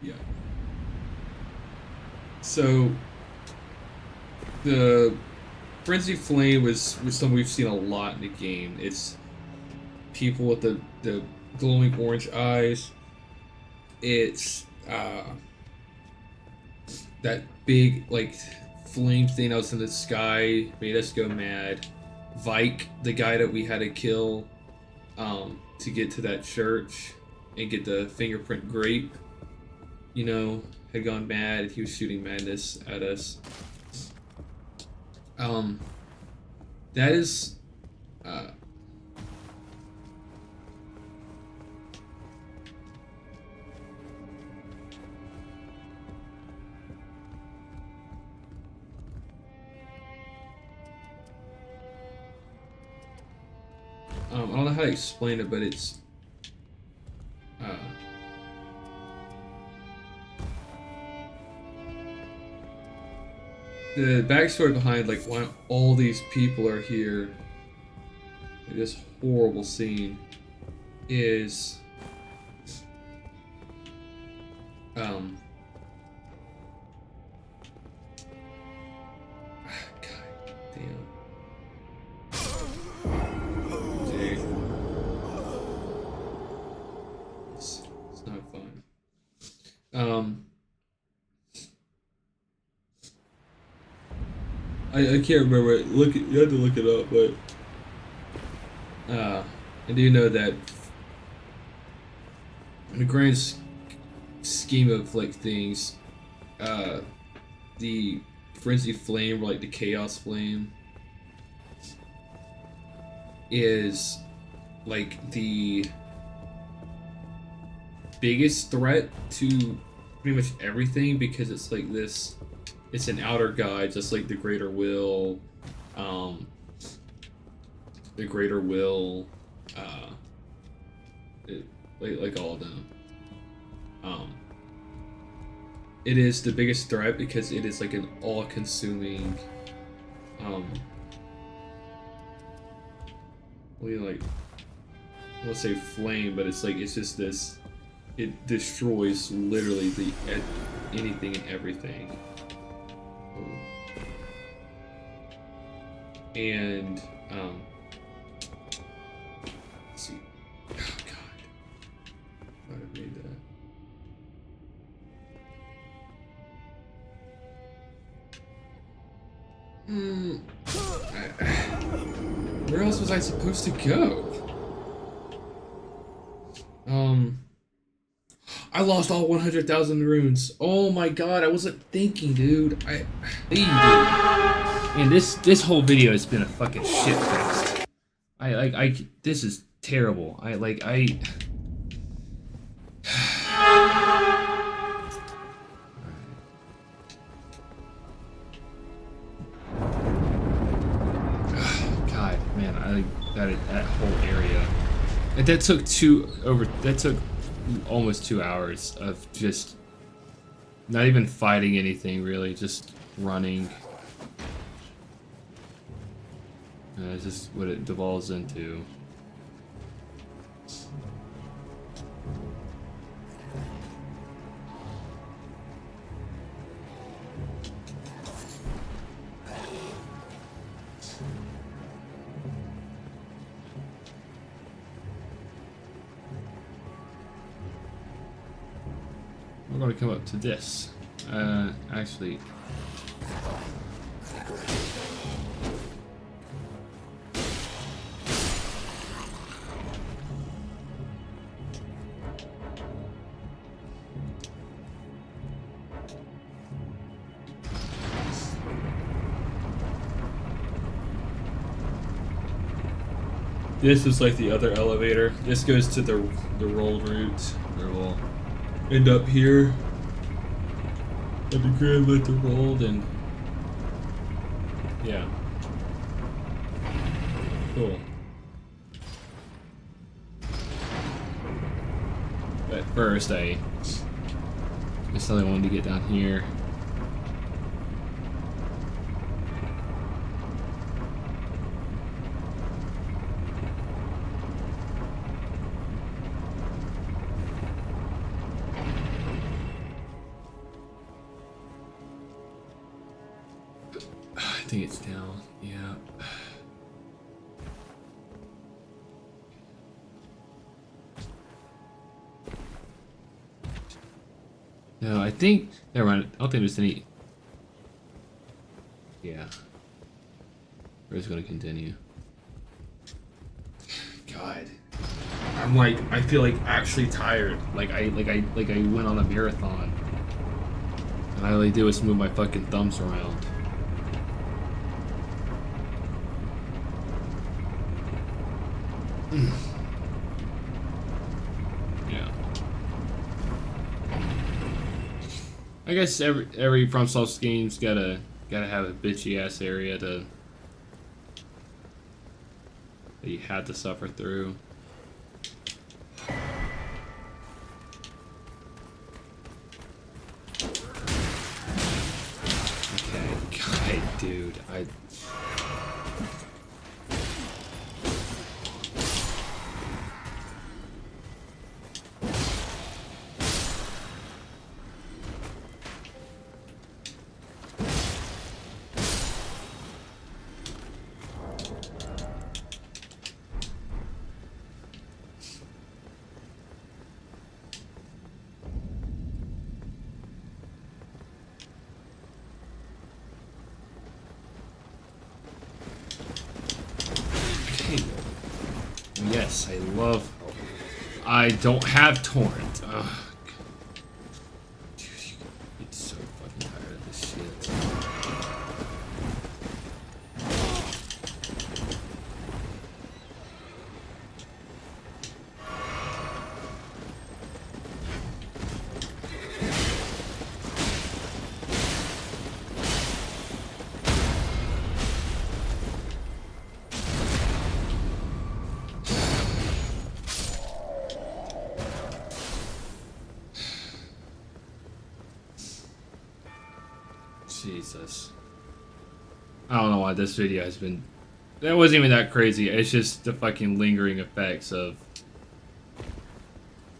Yeah. So the Frenzy Flame was something we've seen a lot in the game. It's people with the glowing orange eyes. It's that big like flame thing that was in the sky made us go mad. Vike, the guy that we had to kill to get to that church and get the fingerprint grape, you know, had gone mad. He was shooting madness at us. That is, uh, I don't know how to explain it, but it's, uh, the backstory behind like why all these people are here, like, this horrible scene, is God damn. Dude. It's not fun. I can't remember it. You had to look it up, but I do know that in the grand scheme of like things, the frenzy flame, or like the chaos flame, is like the biggest threat to pretty much everything, because it's like this, it's an outer guide, just like the greater will, like all of them. It is the biggest threat because it is like an all-consuming, like, I won't say flame, but it's like, it's just this, it destroys literally anything and everything. And let's see. Oh God, why did I read that? Where else was I supposed to go? I lost all 100,000 runes. Oh my God, I wasn't thinking, dude. And this whole video has been a fucking shit fest. This is terrible. God, man, that whole area. And that took almost 2 hours of just not even fighting anything really, just running. It's just what it devolves into. We're going to come up to this. Actually. This is like the other elevator. This goes to the rolled route, where we'll end up here at the Grand with the rolled, and yeah, cool. But first, I guess I wanted to get down here. I think it's down, yeah. No, I think, never mind, I don't think there's any, yeah. We're just gonna continue. God. I'm like, I feel like actually tired. Like I went on a marathon. And all I did was move my fucking thumbs around. Yeah. I guess every FromSoft game's gotta have a bitchy ass area that you had to suffer through. Okay, God, dude, yes, I love. I don't have torrent. Ugh. Dude, it's so fucking tired of this shit. Jesus. I don't know why this video has been... That wasn't even that crazy. It's just the fucking lingering effects of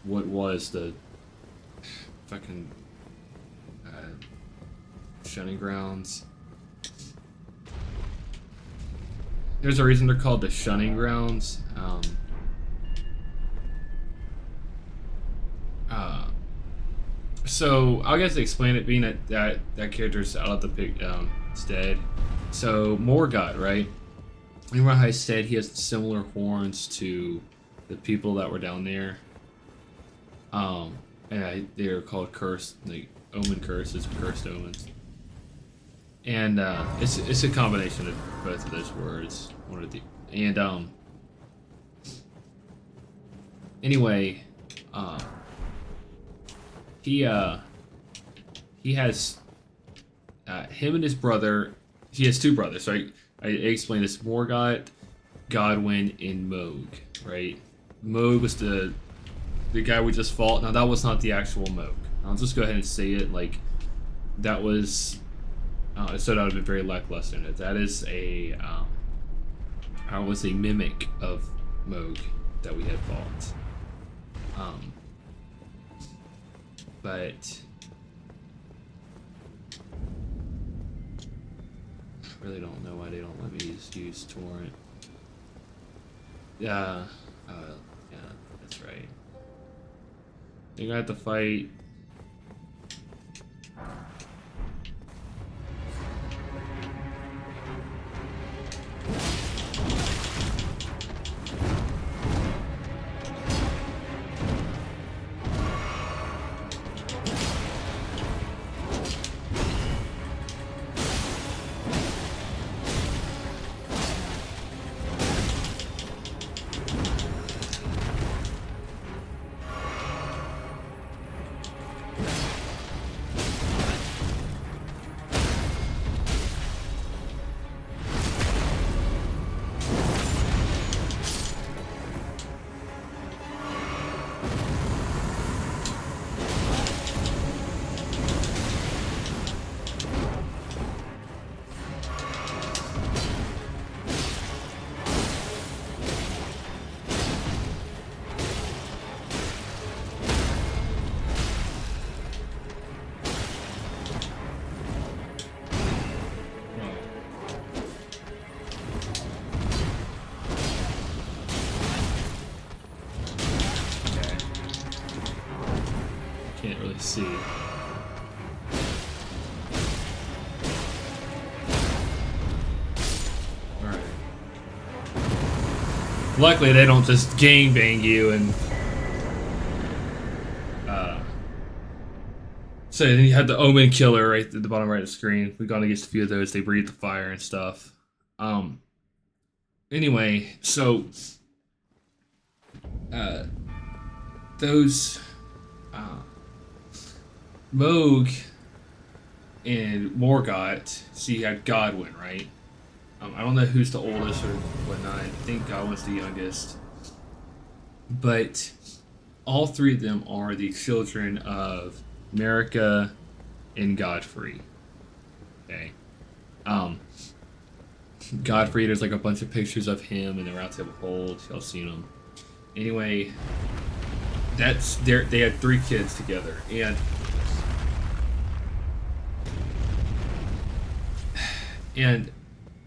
what was the fucking shunning grounds. There's a reason they're called the shunning grounds. So I'll guess explain it, being that character's out of the pic, it's dead. So Morgott, right? Remember how I said he has similar horns to the people that were down there? And they're called cursed, like omen curses, cursed omens. And it's a combination of both of those words. One of the anyway, he has him and his brother. He has two brothers, right? I explained this: Morgott, Godwyn, and Moog. Right? Moog was the guy we just fought. Now that was not the actual Moog. I'll just go ahead and say it. Like that was. So that would have been very lackluster. That is a. I was a mimic of Moog that we had fought. But I really don't know why they don't let me use torrent. Yeah, yeah, that's right. You're gonna have to fight. Can't really see. Alright. Luckily they don't just gangbang you and so then you had the Omen Killer right at the bottom right of the screen. We've gone against a few of those. They breathe the fire and stuff. Anyway, so uh, those uh, Moog and Morgott. So you had Godwin, right? I don't know who's the oldest or whatnot. I think Godwin's the youngest. But all three of them are the children of America and Godfrey. Okay. Godfrey, there's like a bunch of pictures of him in the Round Table Hold. Y'all seen them. Anyway, they had 3 kids together, and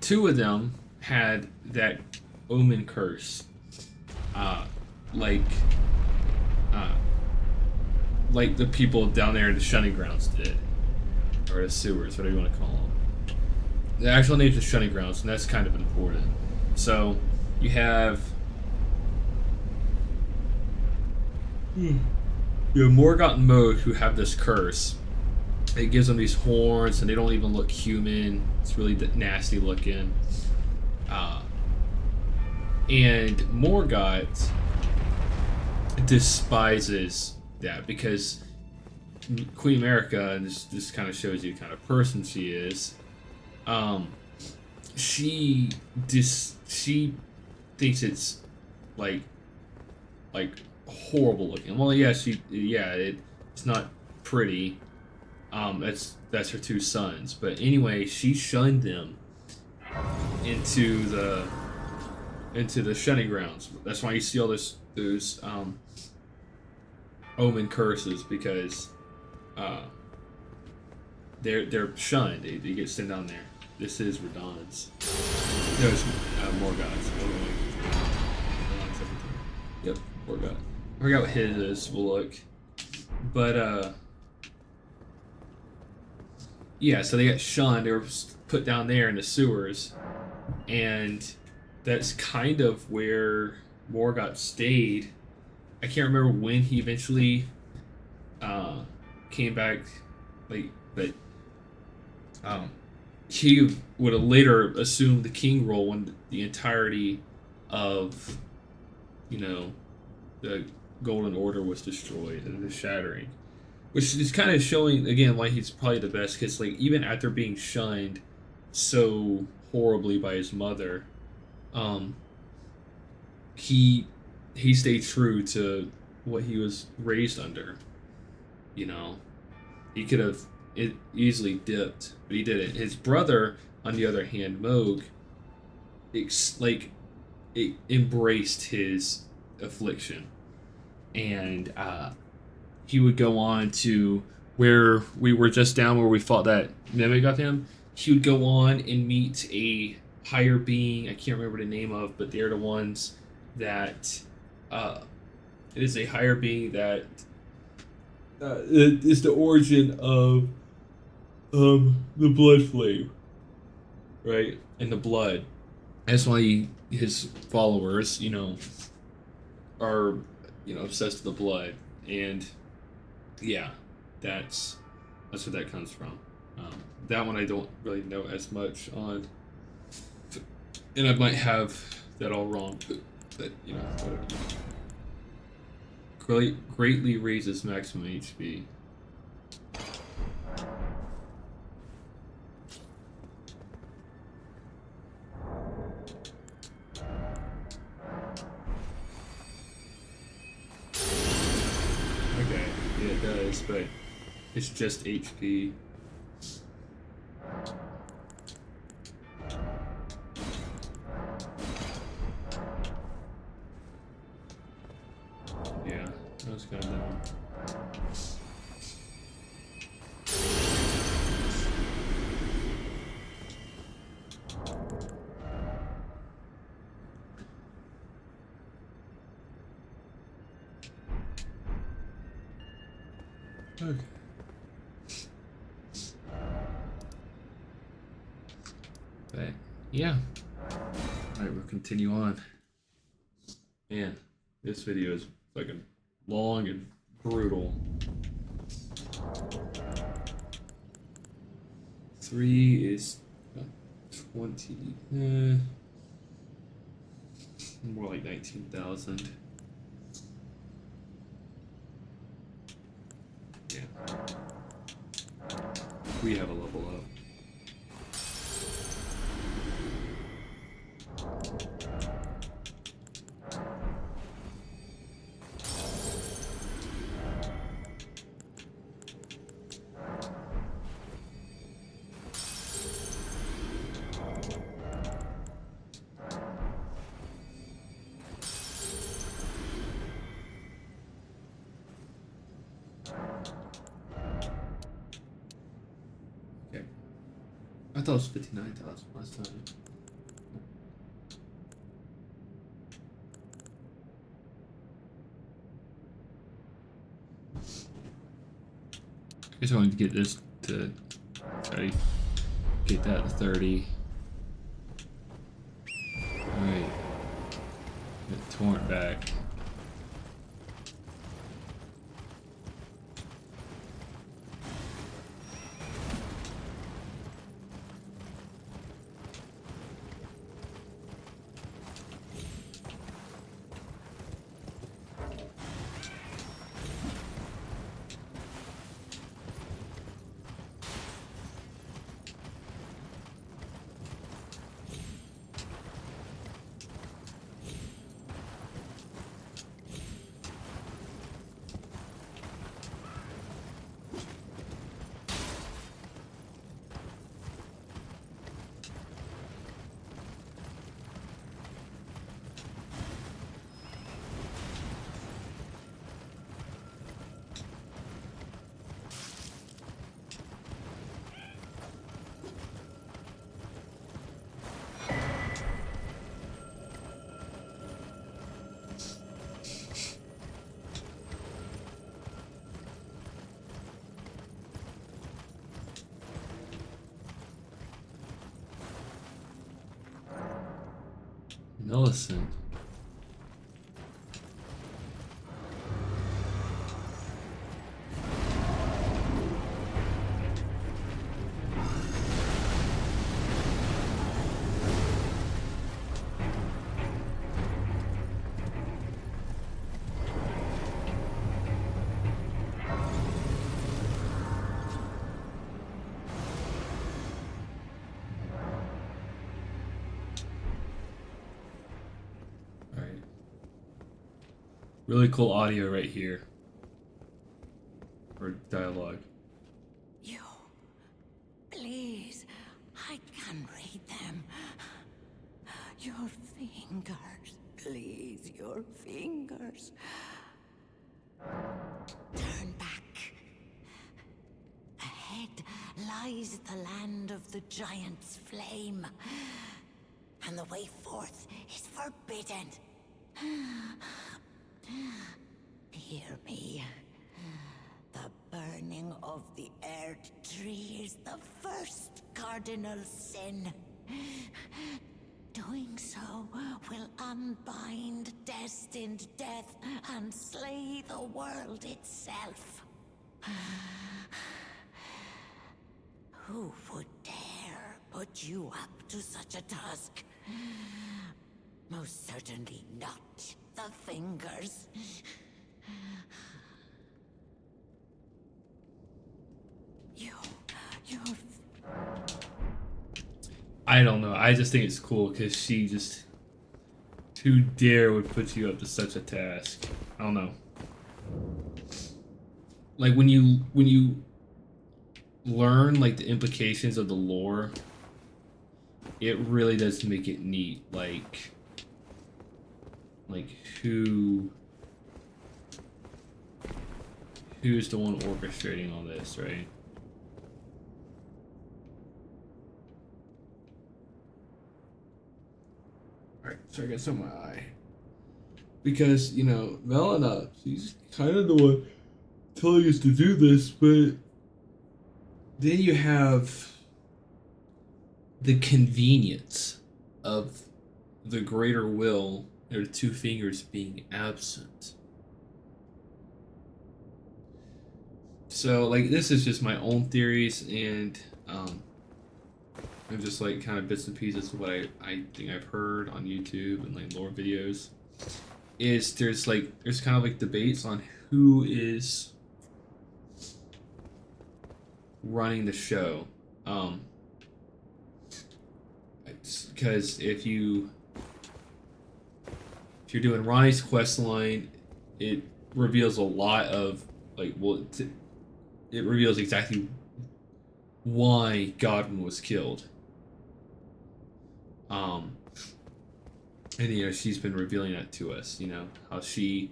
2 of them had that omen curse, like the people down there in the shunning grounds did, or the sewers, whatever you want to call them. The actual name is shunning grounds, and that's kind of important. So you have Morgott and Moog who have this curse. It gives them these horns, and they don't even look human. It's really nasty looking. And Morgott despises that because Queen America, and this kind of shows you the kind of person she is. She thinks it's like horrible looking. Well, yeah, it's not pretty. That's her 2 sons. But anyway, she shunned them into the shunning grounds. That's why you see all those omen curses, because they're shunned. They get sent down there. This is Radon's. No, it's Morgott's. Yep, Morgott. I forgot what his is. We'll look. But yeah, so they got shunned. They were put down there in the sewers, and that's kind of where Morgott stayed. I can't remember when he eventually came back, but he would have later assumed the king role when the entirety of, the Golden Order was destroyed and the Shattering. Which is kind of showing, again, why he's probably the best, because, even after being shunned so horribly by his mother, he stayed true to what he was raised under. He could have easily dipped, but he didn't. His brother, on the other hand, Moog, embraced his affliction, and he would go on to where we were just down, where we fought that mimic of him. He would go on and meet a higher being. I can't remember the name of, but they're the ones that it is a higher being that is the origin of the blood flame, right? And the blood. That's why his followers, are obsessed with the blood, and yeah, that's where that comes from. That one I don't really know as much on, and I might have that all wrong, but whatever. Greatly raises maximum HP. Okay, yeah, it does, but it's just HP. Yeah, that was kind of dumb. Okay. But yeah. Alright, we'll continue on. Man, this video is fucking long and brutal. 3 is 20. More like 19,000. Yeah. We have a level up. Okay. I thought it was 59,000 last time. I guess I wanted to get this to try to get that to 30. Alright. Get torrent back. Millicent. Alright. Really cool audio right here. Or dialogue. You, please, I can read them. Your fingers, please, your fingers. Turn back. Ahead lies the land of the giant's flame, and the way forth is forbidden. Hear me. The burning of the Erd tree is the first cardinal sin. Doing so will unbind destined death and slay the world itself. Who would dare put you up to such a task? Most certainly not the fingers. You're... I don't know. I just think it's cool because she just... Who dare would put you up to such a task? I don't know. Like when you learn like the implications of the lore, it really does make it neat. Like who's the one orchestrating all this, right? Alright, so I got some on my eye. Because, you know, Melina, she's kind of the one telling us to do this, but then you have the convenience of the greater will, or the two fingers being absent. So, like, this is just my own theories, and I'm just like kind of bits and pieces of what I think I've heard on YouTube and like lore videos. Is there's kind of like debates on who is running the show. Because if you're doing Ronnie's quest line, it reveals a lot of it reveals exactly why Godwin was killed. And she's been revealing that to us. How she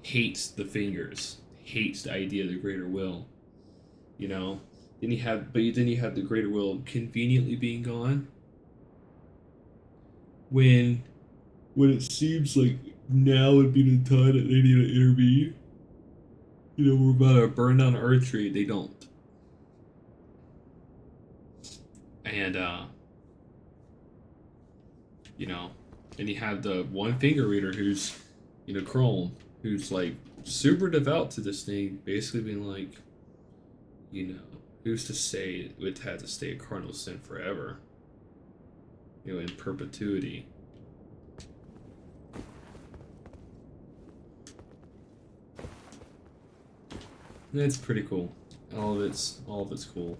hates the fingers, hates the idea of the greater will. Then you have the greater will conveniently being gone when it seems like now would be the time that they need to intervene. We're about to burn down the Earth Tree. They don't. And and you have the one finger reader who's Chrome, who's like super devout to this thing, basically being like, who's to say it had to stay a cardinal sin forever? In perpetuity. That's pretty cool. All of it's cool.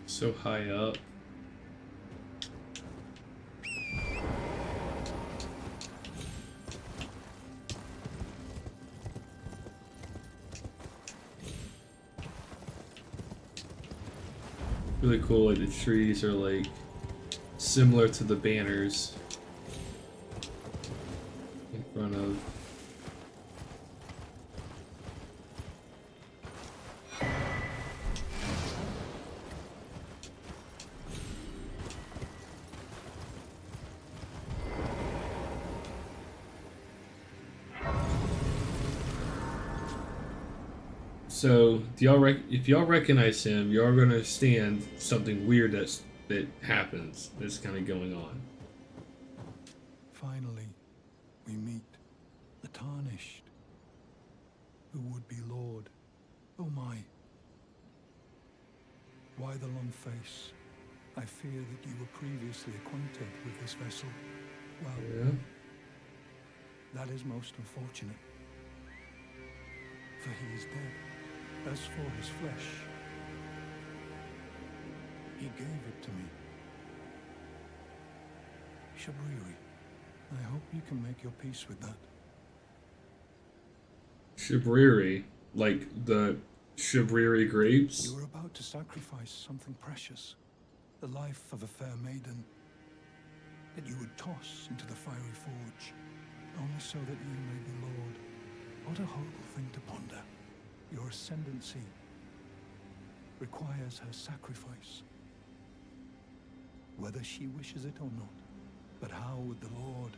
So high up. Really cool, like the trees are like similar to the banners in front of. So, if y'all recognize him, y'all gonna understand something weird that happens. That's kind of going on. Finally, we meet the Tarnished, who would be Lord. Oh my. Why the long face? I fear that you were previously acquainted with this vessel. Well, Yeah. that is most unfortunate. For he is dead. As for his flesh, he gave it to me. Shabriri, I hope you can make your peace with that. Shabriri, like the Shabriri grapes. You were about to sacrifice something precious, the life of a fair maiden, that you would toss into the fiery forge, only so that you may be Lord. What a horrible thing to ponder. Your ascendancy requires her sacrifice, whether she wishes it or not. But how would the Lord,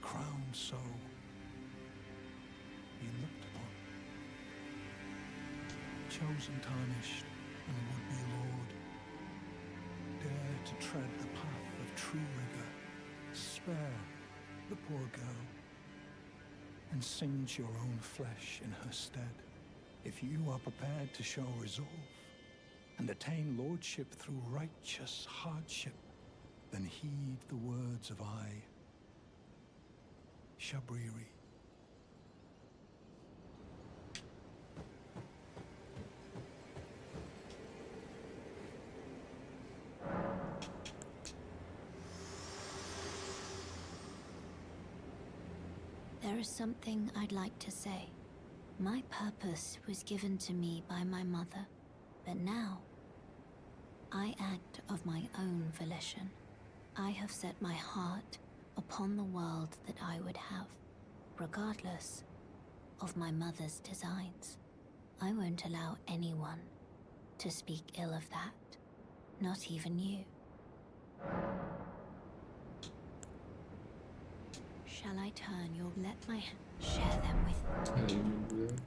crowned so, be looked upon? Chosen, tarnished, and would-be Lord, dare to tread the path of true rigor, spare the poor girl, and singe your own flesh in her stead. If you are prepared to show resolve and attain lordship through righteous hardship, then heed the words of I, Shabriri. There is something I'd like to say. My purpose was given to me by my mother, but now I act of my own volition. I have set my heart upon the world that I would have, regardless of my mother's designs. I won't allow anyone to speak ill of that, not even you. Shall I turn your share them with I remember that.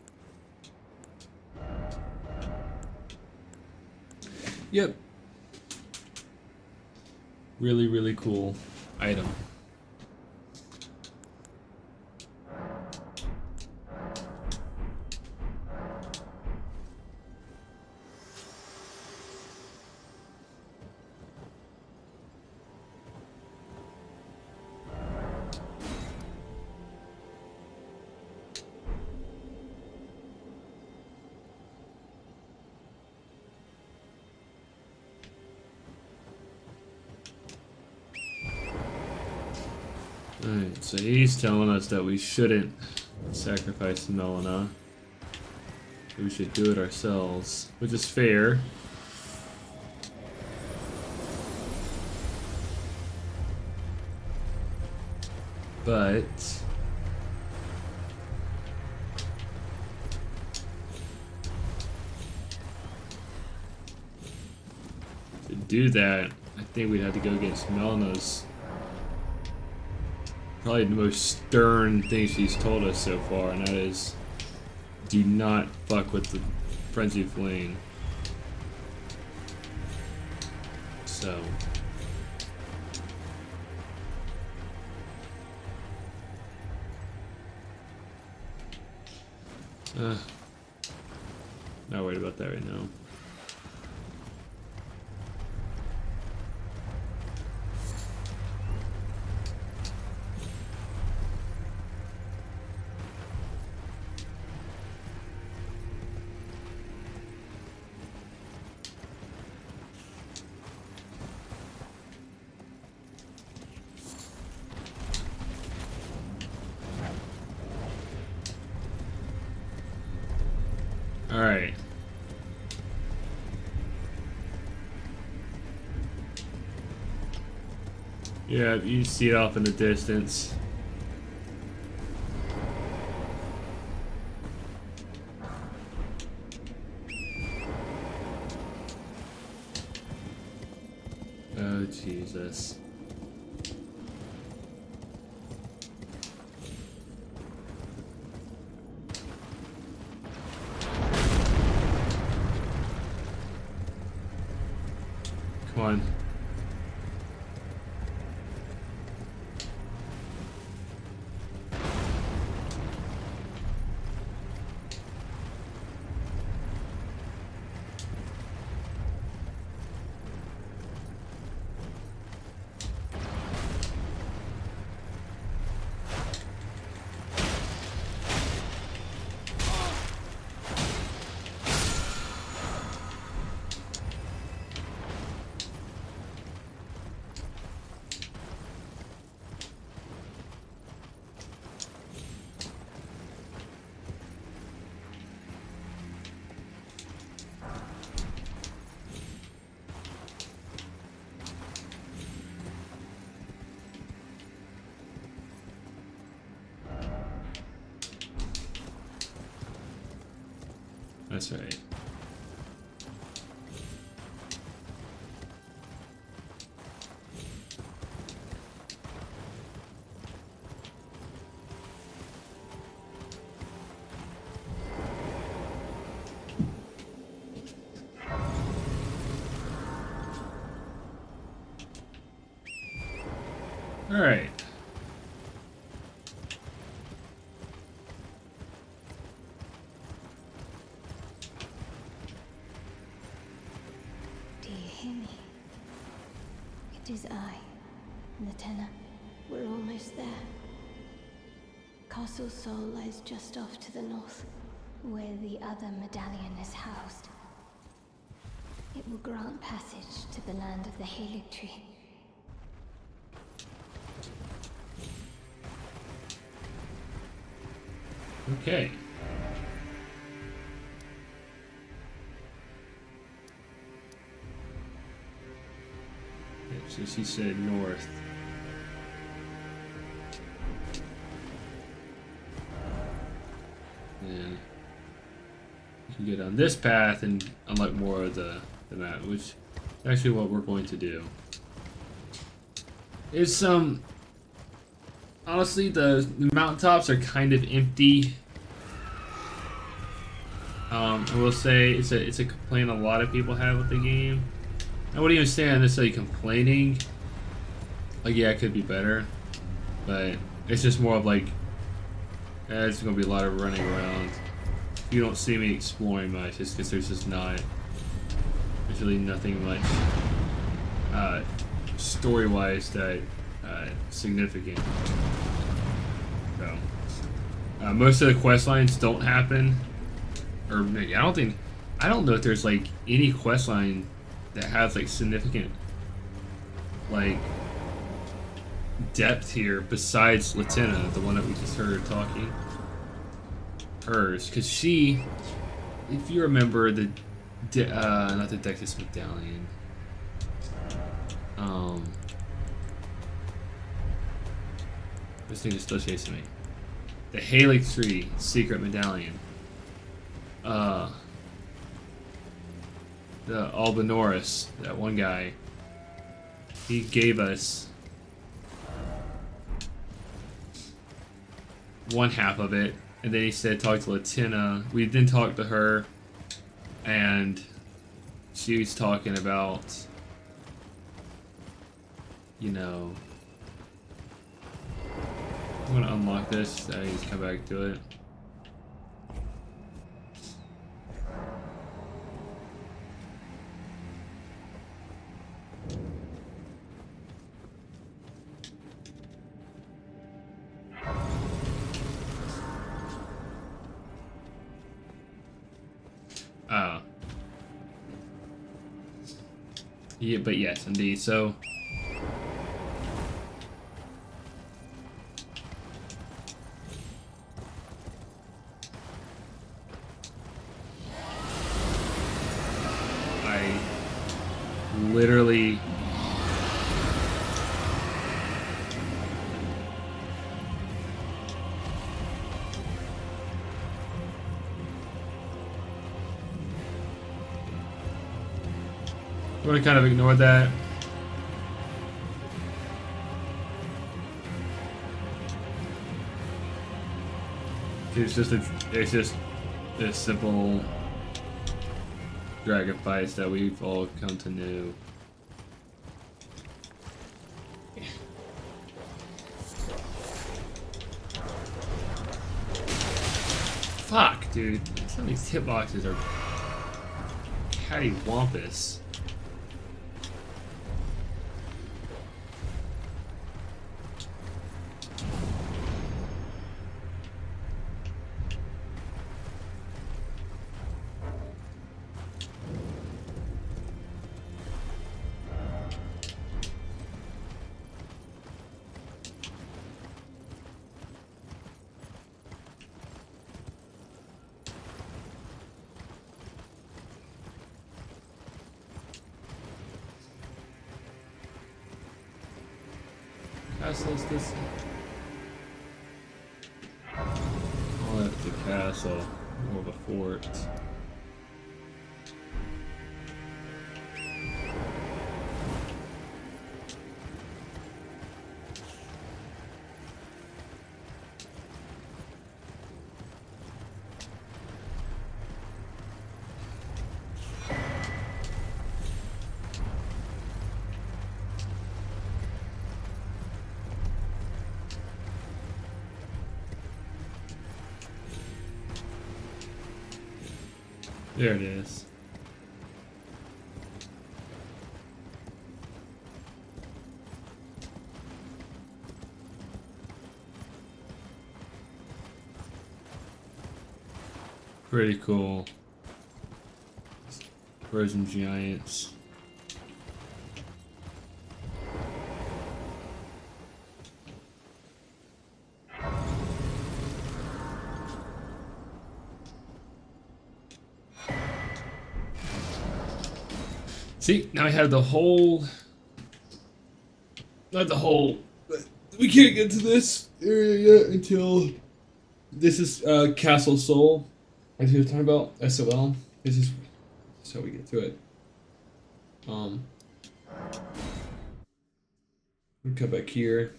Yep. Really, really cool item. Alright, so he's telling us that we shouldn't sacrifice Melina. We should do it ourselves, which is fair. But to do that, I think we'd have to go against Melina's probably the most stern thing she's told us so far, and that is do not fuck with the frenzied flame. So not worried about that right now. Alright. Yeah, you see it off in the distance. Oh, Jesus. Come on. That's right. All right. Do you hear me? It is I. Lieutenant, we're almost there. Castle Sol lies just off to the north, where the other medallion is housed. It will grant passage to the land of the Halig Tree. Okay. Yep, so she said north. And you can get on this path and unlock more of the map, which is actually what we're going to do. It's honestly the mountaintops are kind of empty. I will say it's a complaint a lot of people have with the game. I wouldn't even say I'm necessarily complaining. Like, yeah, it could be better, but it's just more of like, it's gonna be a lot of running around. You don't see me exploring much, it's because there's really nothing much story-wise that significant. So most of the quest lines don't happen, or maybe I don't know if there's like any quest line that has like significant like depth here besides Latina, the one that we just heard talking. Hers, because she, if you remember the not the Dexys medallion, this thing just still chasing me. The Halig Tree secret medallion. The Albinoris, that one guy, he gave us one half of it, and then he said talk to Latina. We then talked to her, and she was talking about, you know, I'm gonna unlock this. I need to come back to it. Yeah, but yes, indeed. So, I literally I'm gonna kind of ignore that. It's just a simple dragon fights that we've all come to know. Fuck, dude. Some of these hitboxes are cattywampus. Castle's this. Oh, that's the castle. More of a fort. There it is. Pretty cool. Frozen giants. See, now I have the whole... Not the whole... But we can't get to this area yet until... This is Castle Soul. As you were talking about, SOL. This is how we get to it. We come back here.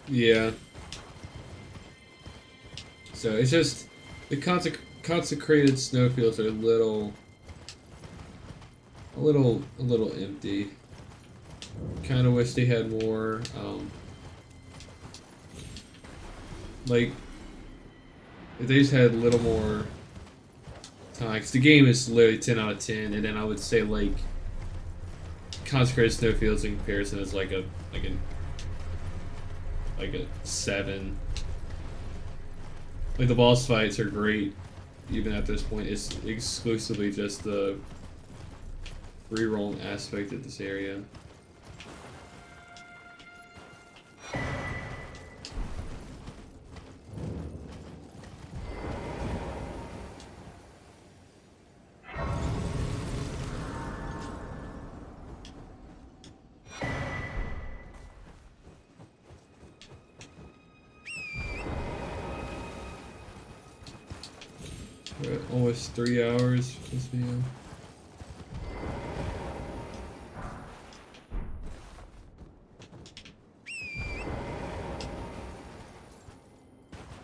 Yeah. So it's just the consecrated snowfields are a little empty. Kind of wish they had more. Like if they just had a little more time. 'Cause the game is literally 10 out of 10, and then I would say like consecrated snowfields in comparison is like a 7. Like the boss fights are great, even at this point. It's exclusively just the free roam aspect of this area. We're at almost 3 hours for this video.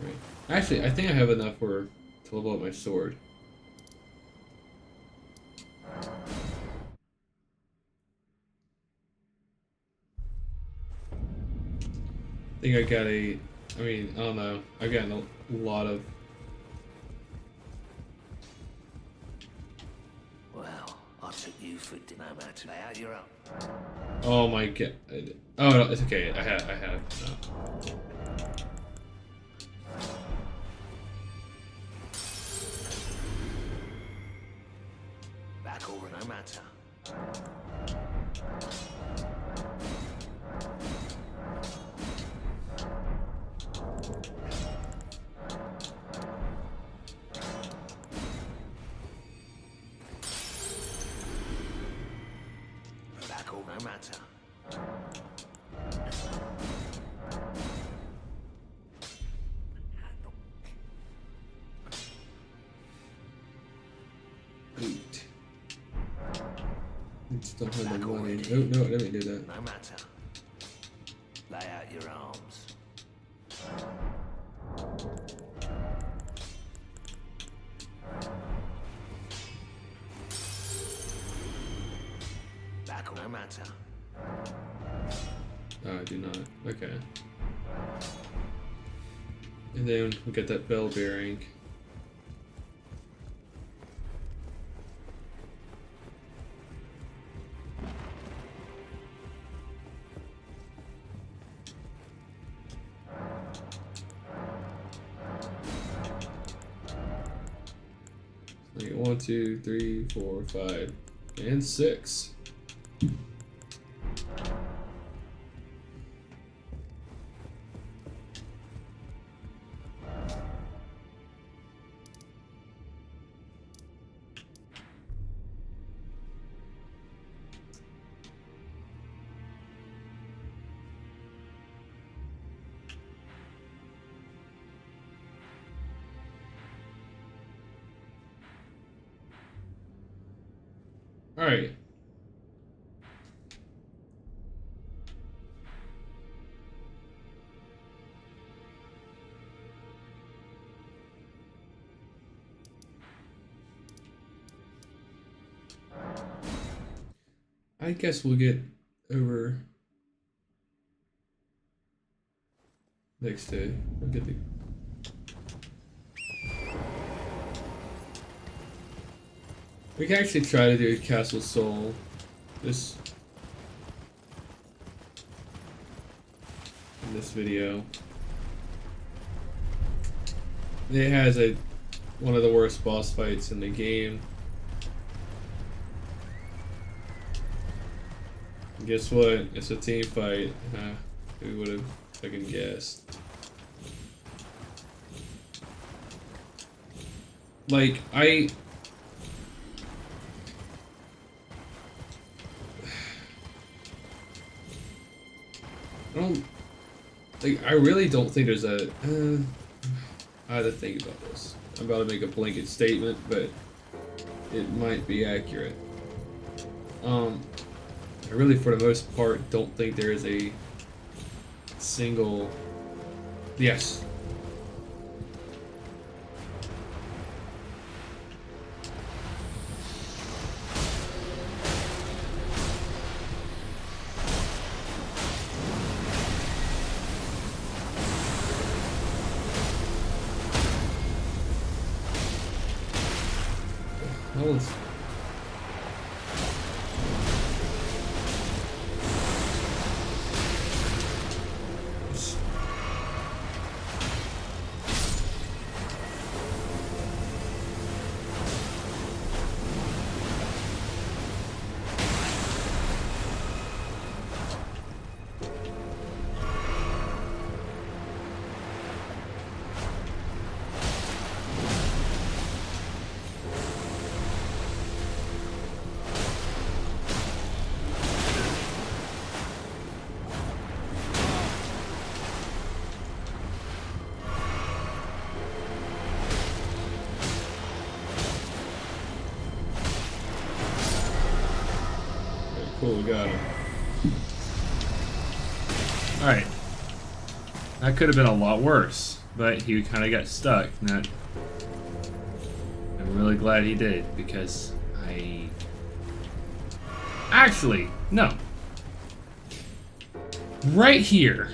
Right. Actually, I think I have enough to level up my sword. I think I got I don't know. I've gotten a lot of... Well, I took you for dinner, matter. Lay out your own. Oh my god. Oh no, it's okay. I have. No. Back over, no matter. Back over, no matter. Wait. Still have the money. Oh no, let me do that. No matter. Lay out your arms. Back on, no matter. Oh, I do not. Okay. And then we get that bell bearing. Like 1, 2, 3, 4, 5, and 6. All right. I guess we'll get over next day. We'll get the. We can actually try to do Castle Soul. This in this video. It has one of the worst boss fights in the game. And guess what? It's a team fight. Who would have fucking guessed? Like, I don't, like, I really don't think there's a, I had to think about this. I'm about to make a blanket statement, but it might be accurate. I really, for the most part, don't think there is a single, yes. That was... Cool, we got him. Alright. That could have been a lot worse, but he kind of got stuck. I'm really glad he did, because I... Actually, no. Right here.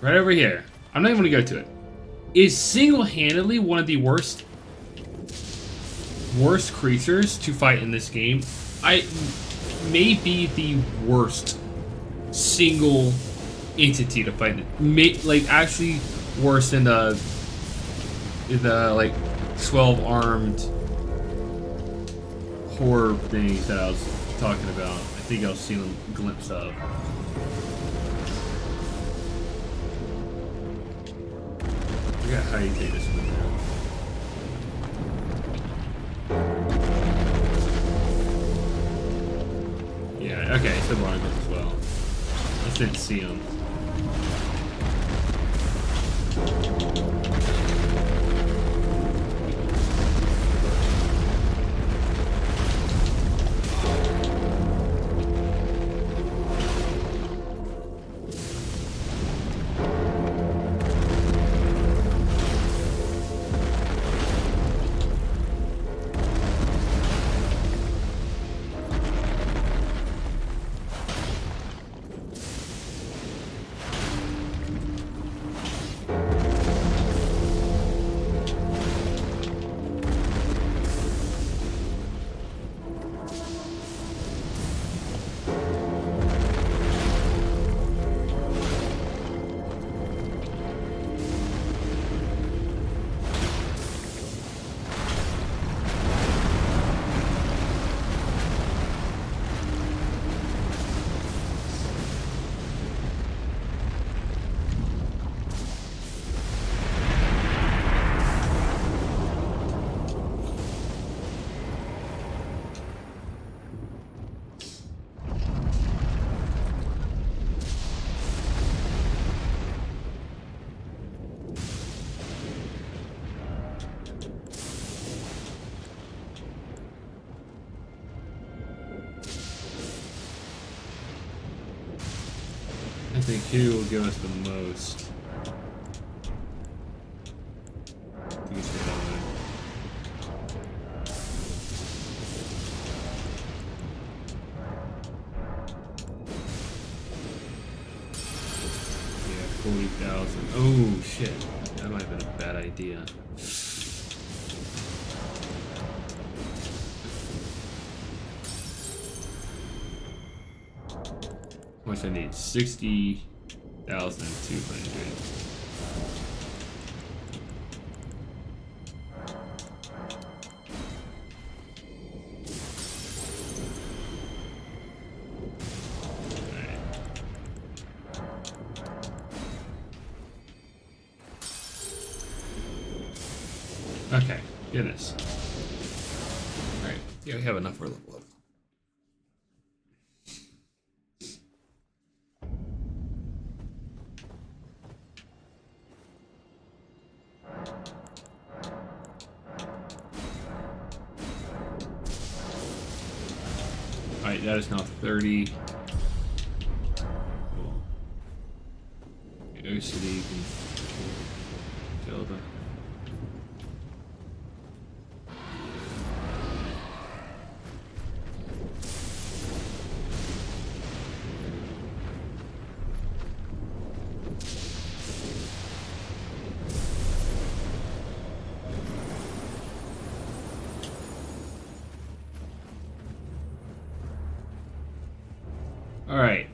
Right over here. I'm not even going to go to it. Is single-handedly one of the worst creatures to fight in this game. May be the worst single entity to fight. Like actually worse than the like 12-armed horror things that I was talking about. I think I was seeing a glimpse of. I forgot how you take this one down. Yeah, okay, so Barnacles as well. Just didn't see him. I think who will give us the most. 30,000. Oh shit, that might have been a bad idea. How much I need? 60,200. Okay, goodness. Alright, yeah, we have enough for a level up. Alright, that is now 30. Cool. OCD can kill the. All right.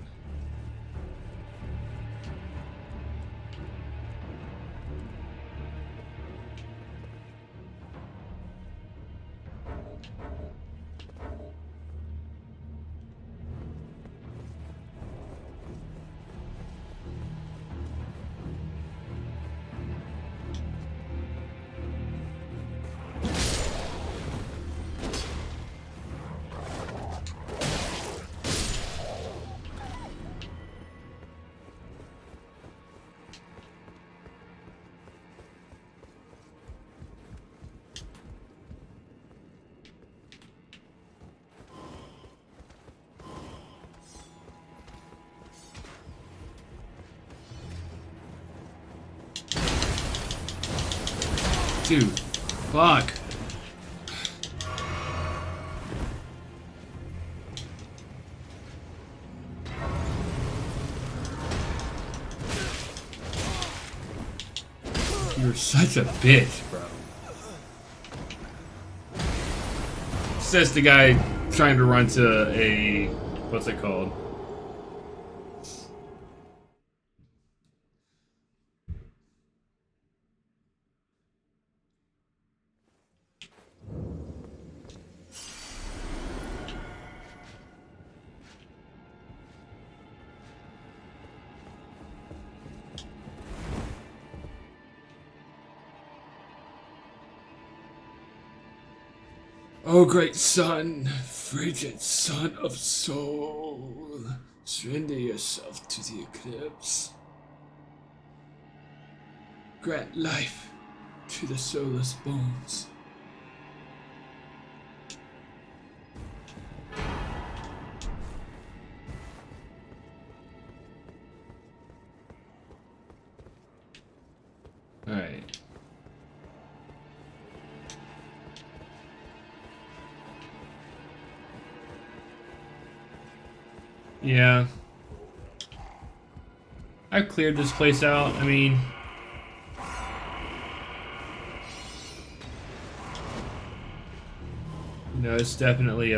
Dude, fuck. You're such a bitch, bro. Says the guy trying to run to a, what's it called? Oh, great sun, frigid sun of soul, surrender yourself to the eclipse. Grant life to the soulless bones. All right. Yeah. I've cleared this place out. I mean, you know, it's definitely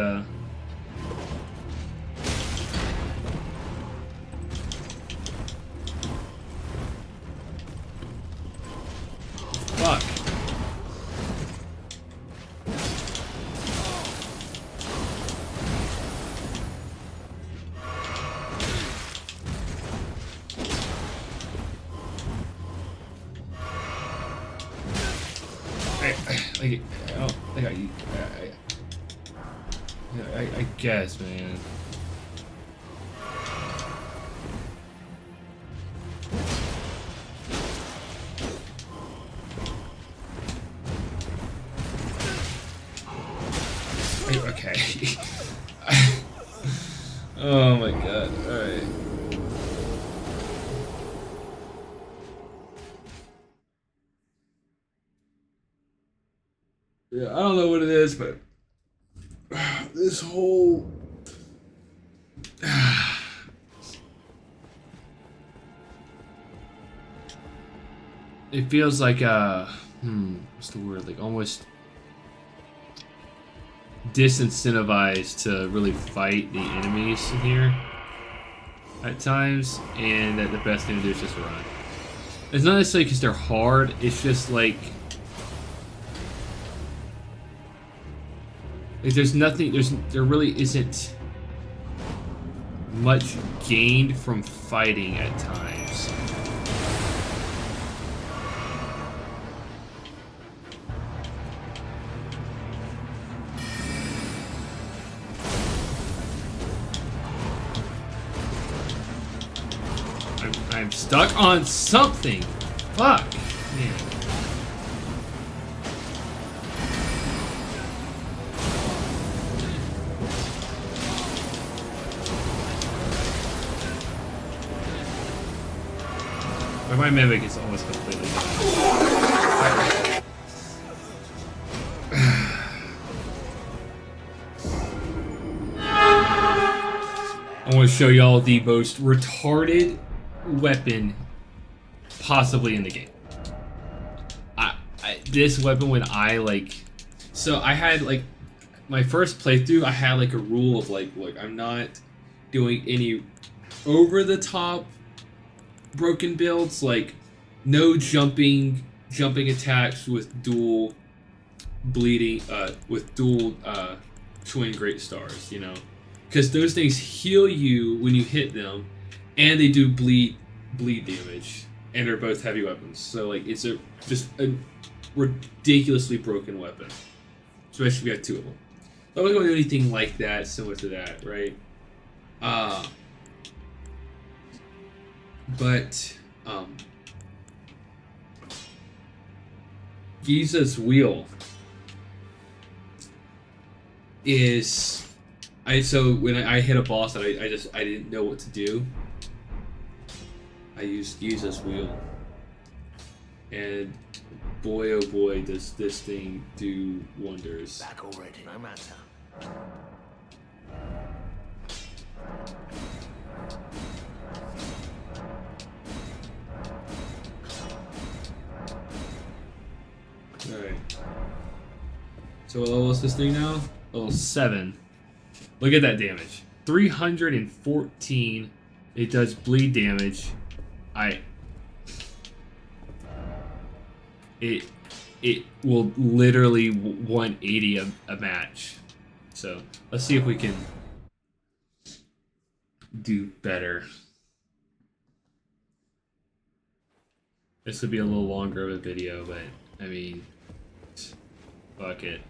fuck. I guess, man. Okay. Oh my god. Alright. Yeah, I don't know what it is, but this whole it feels like what's the word? Like almost disincentivized to really fight the enemies in here at times, and that the best thing to do is just run. It's not necessarily because they're hard, it's just like there's nothing, there really isn't much gained from fighting at times. I'm stuck on something. Fuck. Man. But my mimic is almost completely done. I want to show y'all the most retarded weapon possibly in the game. This weapon, when I so I had like my first playthrough, I had like a rule of like, look, I'm not doing any over the top broken builds, like no jumping attacks with dual bleeding, with dual twin great stars, you know, because those things heal you when you hit them, and they do bleed damage, and they're both heavy weapons. So like it's just a ridiculously broken weapon, especially if you have two of them. So I wasn't going to do anything like that, similar to that, right? But Giza's wheel is so when I hit a boss and I didn't know what to do, I used Giza's wheel, and boy oh boy does this thing do wonders. Back already, no matter. Alright. So what level is this thing now? Level 7. Look at that damage. 314. It does bleed damage. It will literally 180 a match. So let's see if we can do better. This would be a little longer of a video, but I mean, fuck it.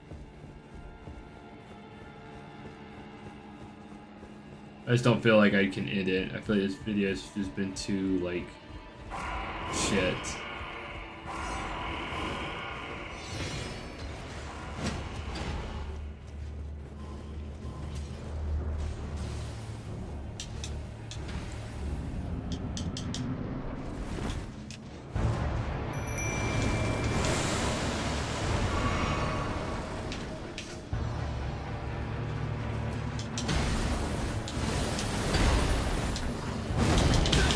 I just don't feel like I can end it. I feel like this video has just been too, like, shit.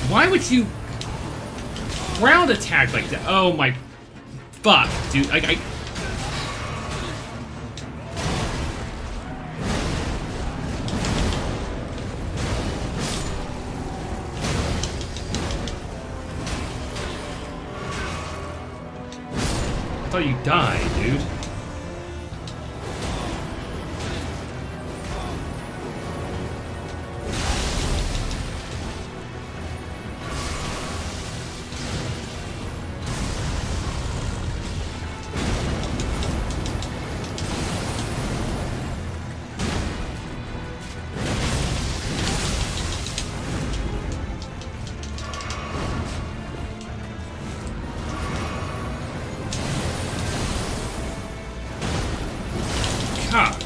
Why would you ground attack like that? Oh my fuck, dude. I thought you died, dude. God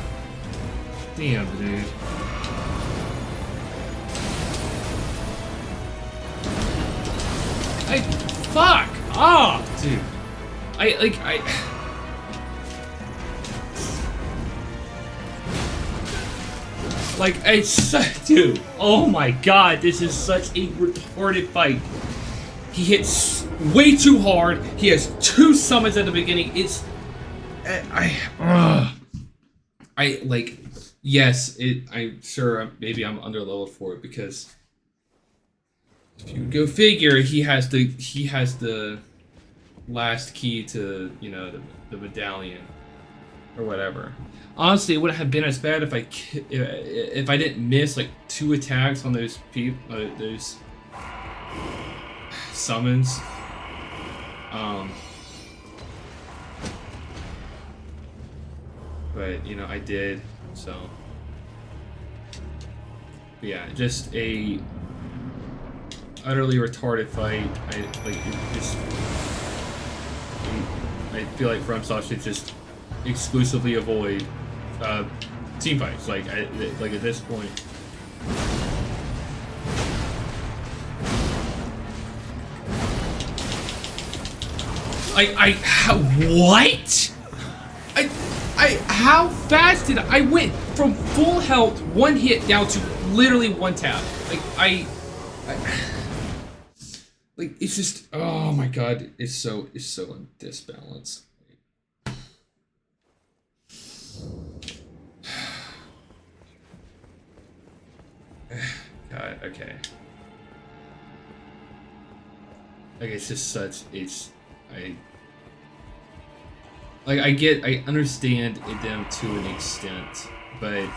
damn, dude. Fuck off, dude. Dude, oh my god, this is such a retarded fight. He hits way too hard. He has 2 summons at the beginning. It's like, yes, I'm sure maybe I'm underleveled for it, because if you go figure, he has the last key to, you know, the medallion or whatever. Honestly, it wouldn't have been as bad if I didn't miss like 2 attacks on those those summons. But you know, I did, so. But yeah, just a utterly retarded fight. I feel like FromSoft should just exclusively avoid team fights. Like at this point. What? How fast did I went from full health, 1 hit, down to literally 1 tap? Like it's just, oh my god, it's so disbalanced. God, okay. Like it's just such, I understand them to an extent, but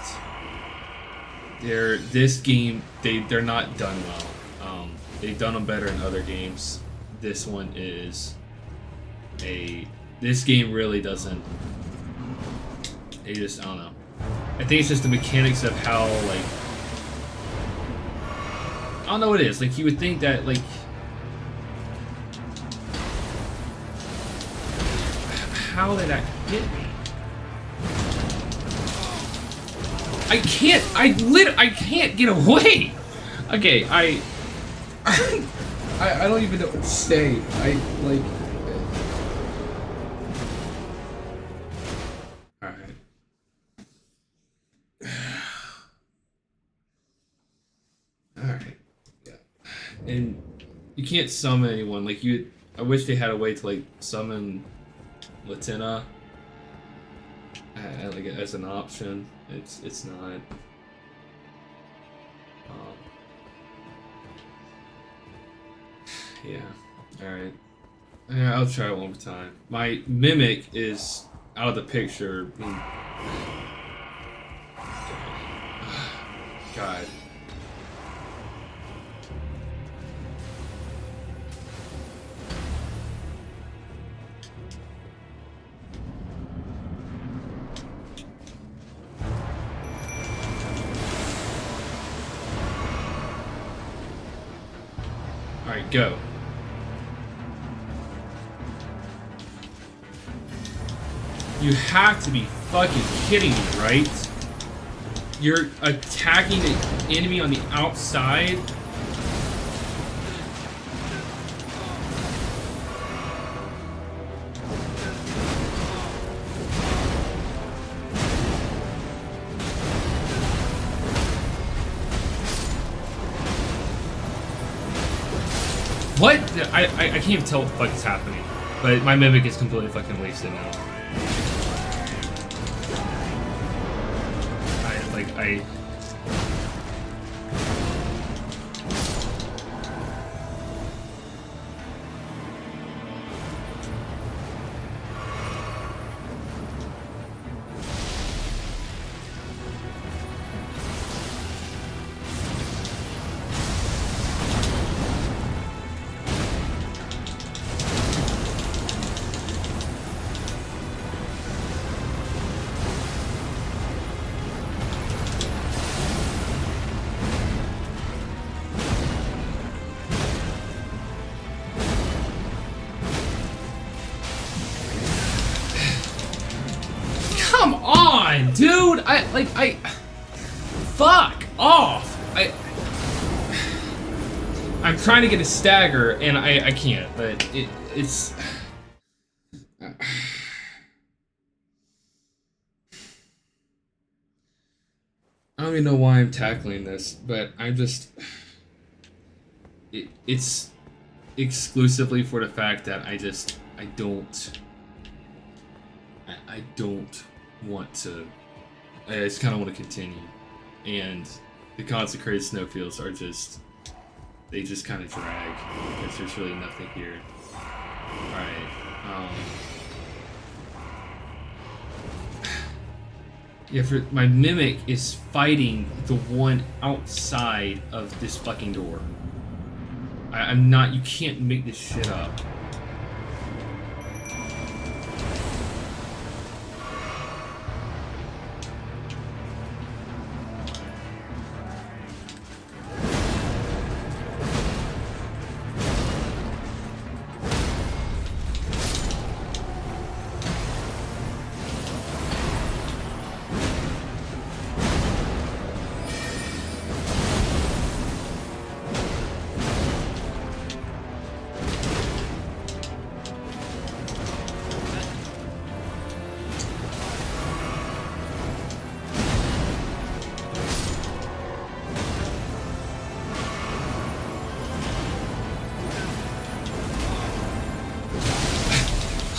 this game, they're not done well. They've done them better in other games. This one is this game really doesn't. I don't know. I think it's just the mechanics of how, like, I don't know what it is. Like, you would think that, like, how did that hit me? I can't get away. Okay, I don't even know what to say. Alright. Alright. Yeah. And you can't summon anyone. Like, I wish they had a way to, like, summon Latina like as an option. It's not. Yeah. All right. Yeah, I'll try it one more time. My mimic is out of the picture. God. All right, go. You have to be fucking kidding me, right? You're attacking the enemy on the outside? What? I can't even tell what the fuck is happening. But my mimic is completely fucking wasted now. Come on, dude! Fuck off! I'm trying to get a stagger, and I can't, but it's... I don't even know why I'm tackling this, but I'm just... It's... exclusively for the fact that I don't want to. I just kind of want to continue, and the consecrated snowfields are just. They just kind of drag because there's really nothing here. Alright, yeah, my mimic is fighting the one outside of this fucking door. I'm not, you can't make this shit up.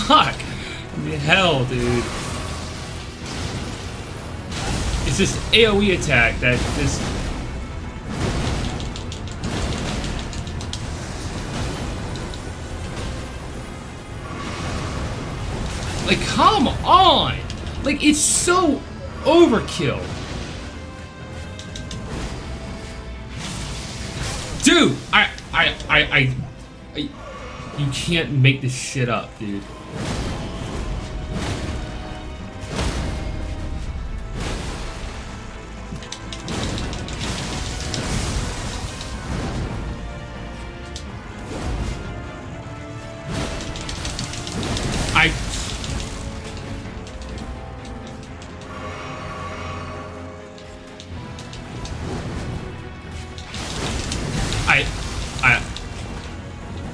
Fuck! I mean, hell, dude. It's this AoE attack that just... Like, come on! Like, it's so overkill. Dude, you can't make this shit up, dude.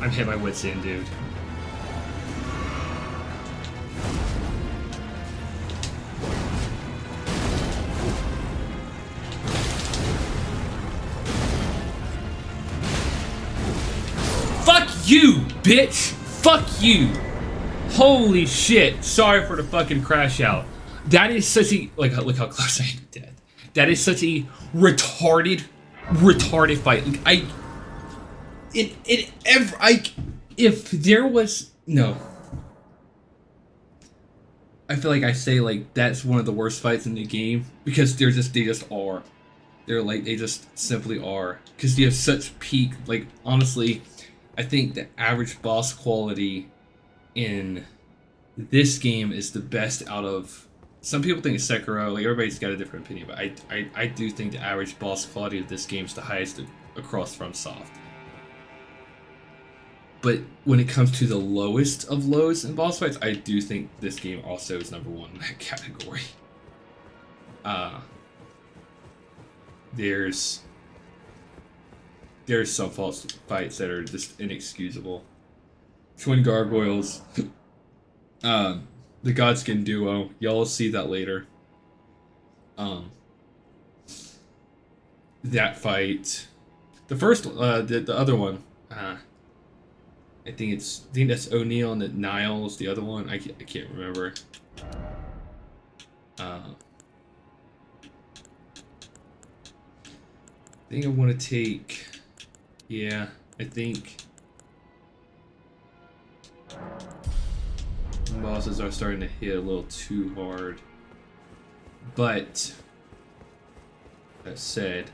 I'm hit my wits end, dude. Fuck you, bitch! Fuck you! Holy shit! Sorry for the fucking crash out. That is such a look how close I am to death. That is such a retarded fight. Like, if there was no, I feel like I say like that's one of the worst fights in the game because they just are. They just simply are because you have such peak. Like, honestly, I think the average boss quality in this game is the best out of. Some people think it's Sekiro. Like, everybody's got a different opinion, but I do think the average boss quality of this game is the highest across FromSoft. But when it comes to the lowest of lows in boss fights, I do think this game also is number one in that category. There's some boss fights that are just inexcusable. Twin Gargoyles, the Godskin duo, y'all will see that later. That fight, the first, the other one, I think that's O'Neill and that Niles, the other one. I can't remember. I think I want to take. Yeah, I think bosses are starting to hit a little too hard. But that said,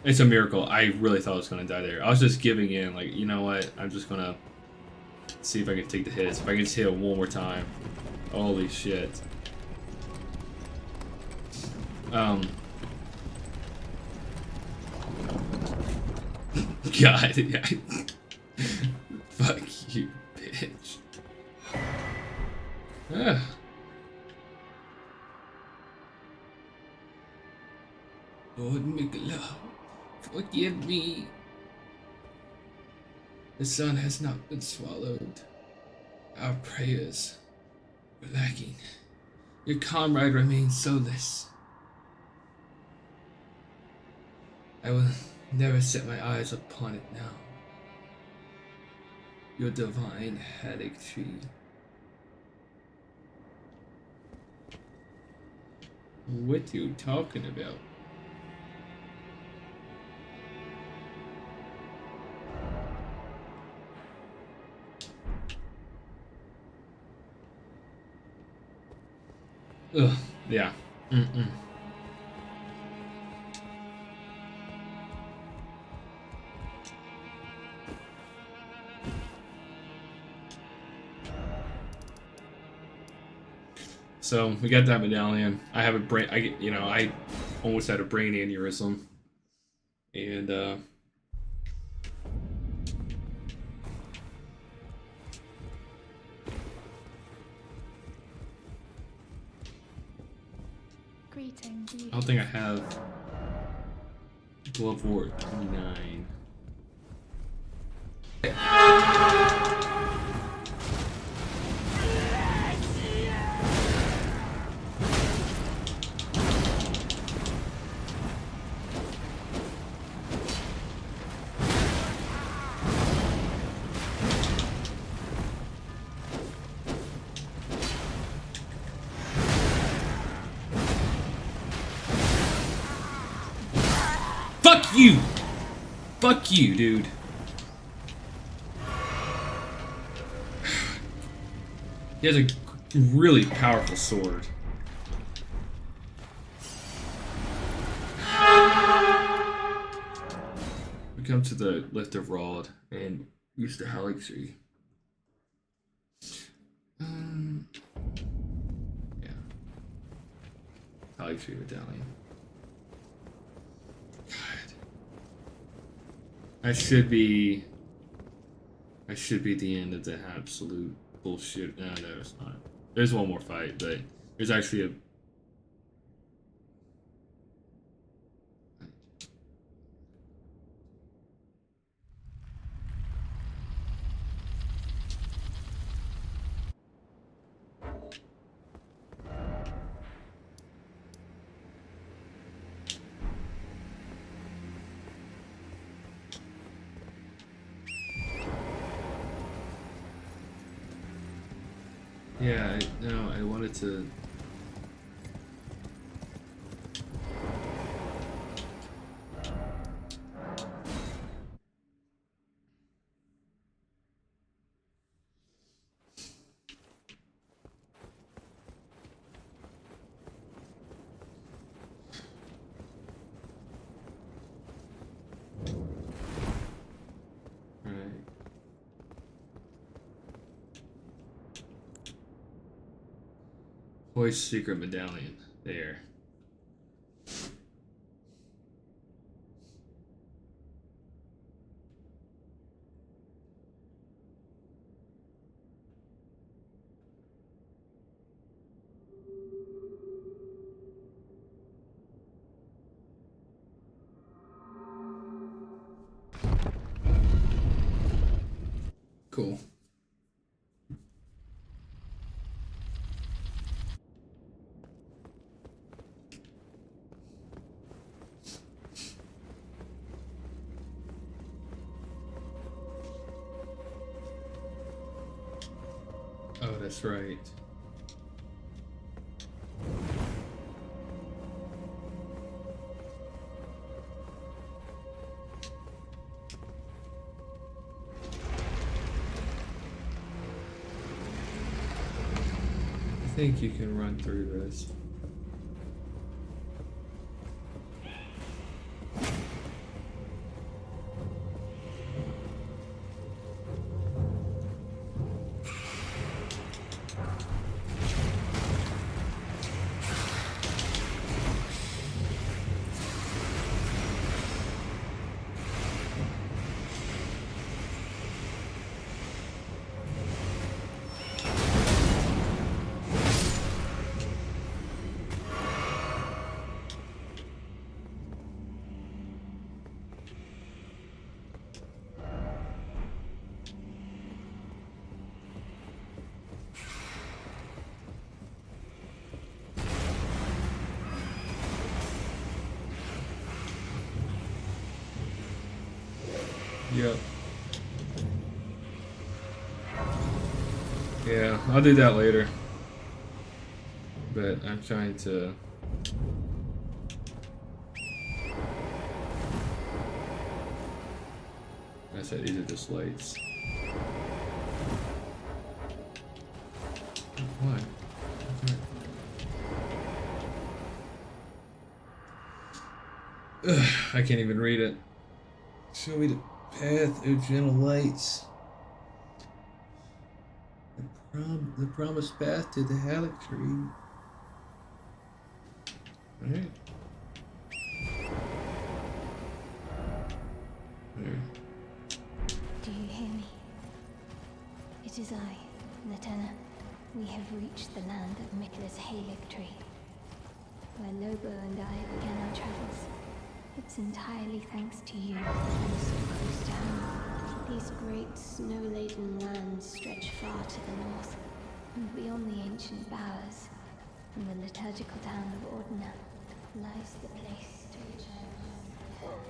it's a miracle. I really thought I was going to die there. I was just giving in, like, you know what? I'm just going to see if I can take the hits. If I can just hit it one more time. Holy shit. God, fuck you, bitch. Lord Migla, forgive me. The sun has not been swallowed. Our prayers were lacking. Your comrade remains soulless. I will never set my eyes upon it now. Your divine headache tree. What you talking about? Ugh, yeah. Mm-mm. So we got that medallion. I have a brain. I almost had a brain aneurysm, and Greetings, I don't think I have glove wart 29. Fuck you! Fuck you, dude. He has a really powerful sword. We come to the lift of rod and use the Helixry. Yeah. Helixry medallion. God. I should be at the end of the absolute bullshit. No, it's not. There's one more fight, but there's actually a. Yeah, I wanted to. Alright. Voice secret medallion. There. Cool. Oh, that's right. I think you can run through this. Yep. Yeah, I'll do that later. But I'm trying to... I said these are just lights. What? Ugh, I can't even read it. Show me the path of gentle lights. The promised path to the Halleck tree. Alright. There. Do you hear me? It is I, Lieutenant. We have reached the land of Mikla's Halleck tree, where Lobo and I began our travels. It's entirely thanks to you that I'm so close to home. These great snow-laden lands stretch far to the north, and beyond the ancient bowers, in the liturgical town of Ordina, lies the place to return home.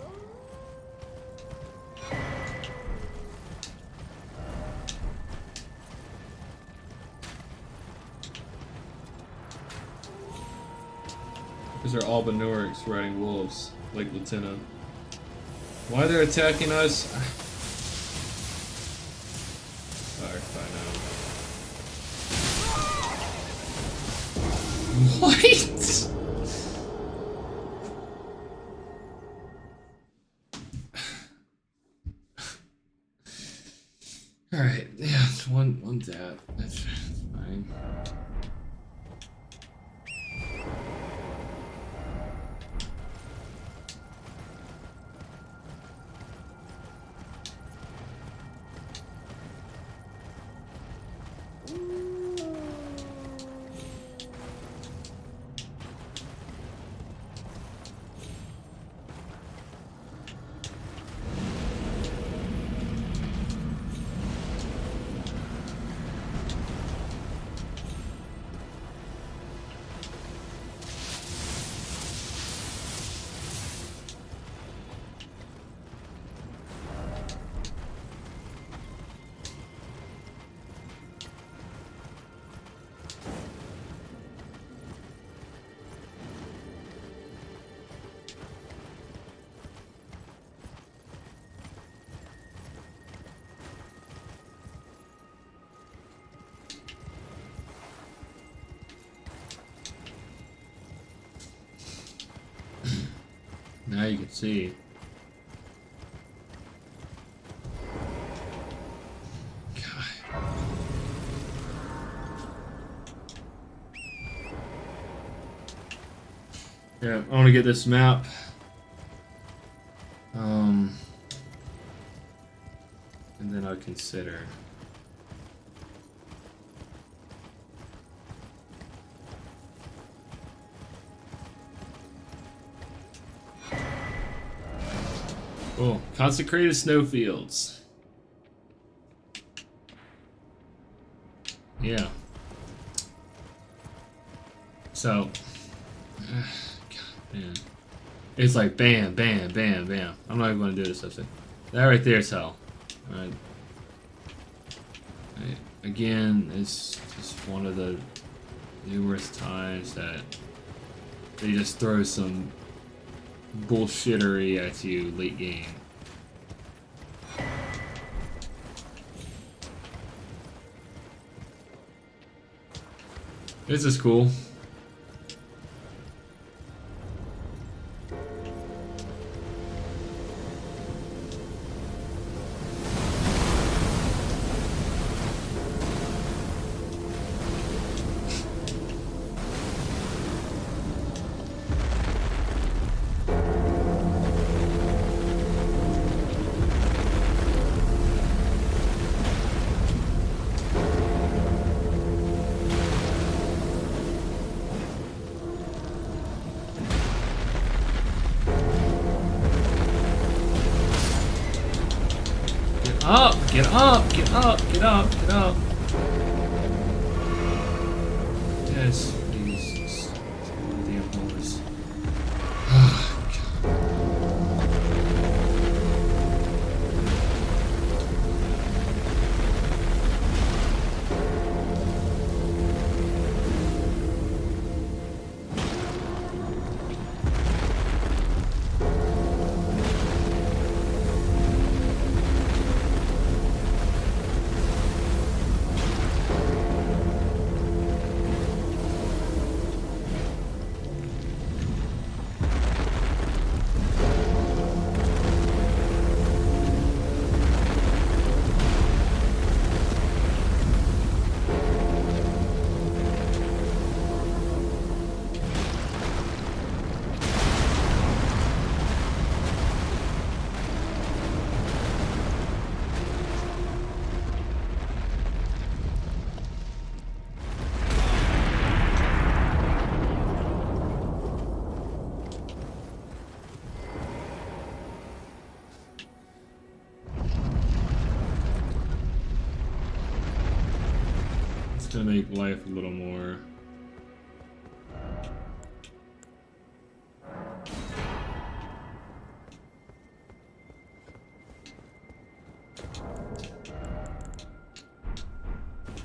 These are Albanorics riding wolves, like Lieutenant. Why they're attacking us? Alright, fine now. What? Alright, yeah, it's one tap. That's fine. Now you can see. God. Yeah, I want to get this map. And then I'll consider. Oh, consecrated snowfields. Yeah. So, God, man, it's like bam, bam, bam, bam. I'm not even going to do this stuff. That right there is hell. All right. Again, it's just one of the numerous times that they just throw some bullshittery at you late game. This is cool. Get up, get up, get up, get up. Yes, please. Damn homeless. It's gonna make life a little more.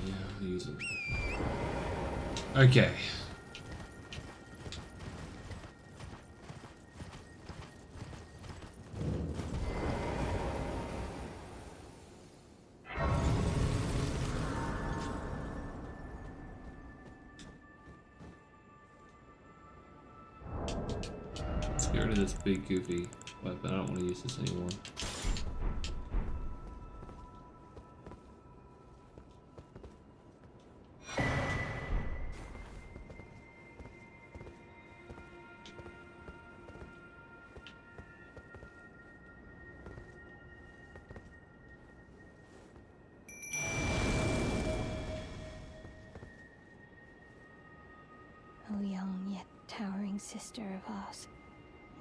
Yeah, I'll use it. Okay. Let's get rid of this big goofy weapon. I don't want to use this anymore. O young yet towering sister of ours,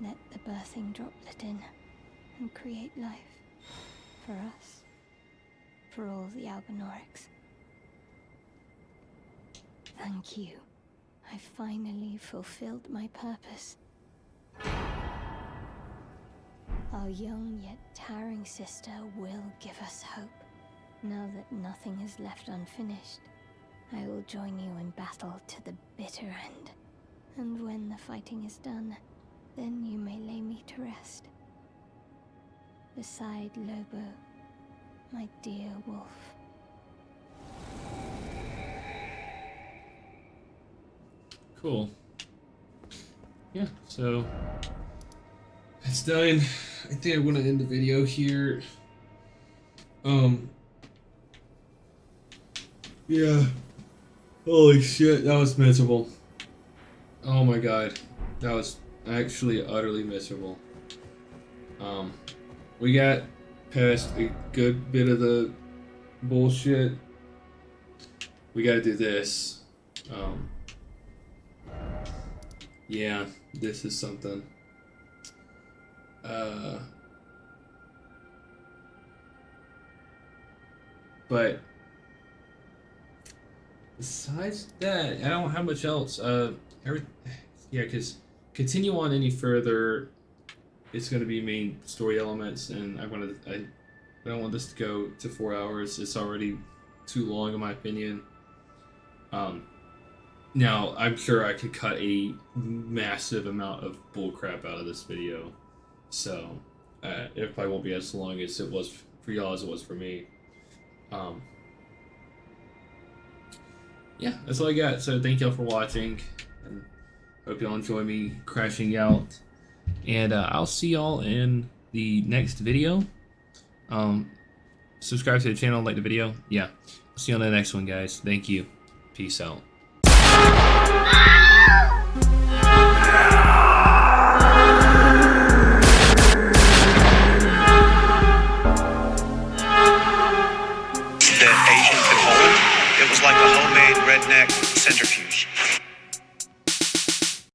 let the birthing droplet in and create life for us, for all the Albanorics. Thank you. I finally fulfilled my purpose. Our young yet towering sister will give us hope. Now that nothing is left unfinished, I will join you in battle to the bitter end. And when the fighting is done, then you may lay me to rest. Beside Lobo, my dear wolf. Cool. Yeah, so it's done. I think I'm gonna end the video here. Yeah. Holy shit, that was miserable. Oh my god. That was actually utterly miserable. We got past a good bit of the bullshit. We gotta do this. Yeah, this is something. But besides that, I don't have much else. Yeah, because continue on any further, it's going to be main story elements, and I don't want this to go to 4 hours. It's already too long, in my opinion. Now I'm sure I could cut a massive amount of bullcrap out of this video, so it probably won't be as long as it was for y'all as it was for me. Yeah, that's all I got. So thank y'all for watching, and hope y'all enjoy me crashing out. And I'll see y'all in the next video. Subscribe to the channel, like the video. Yeah, see you on the next one, guys. Thank you. Peace out. That Asian could hold. It was like a homemade redneck centrifuge.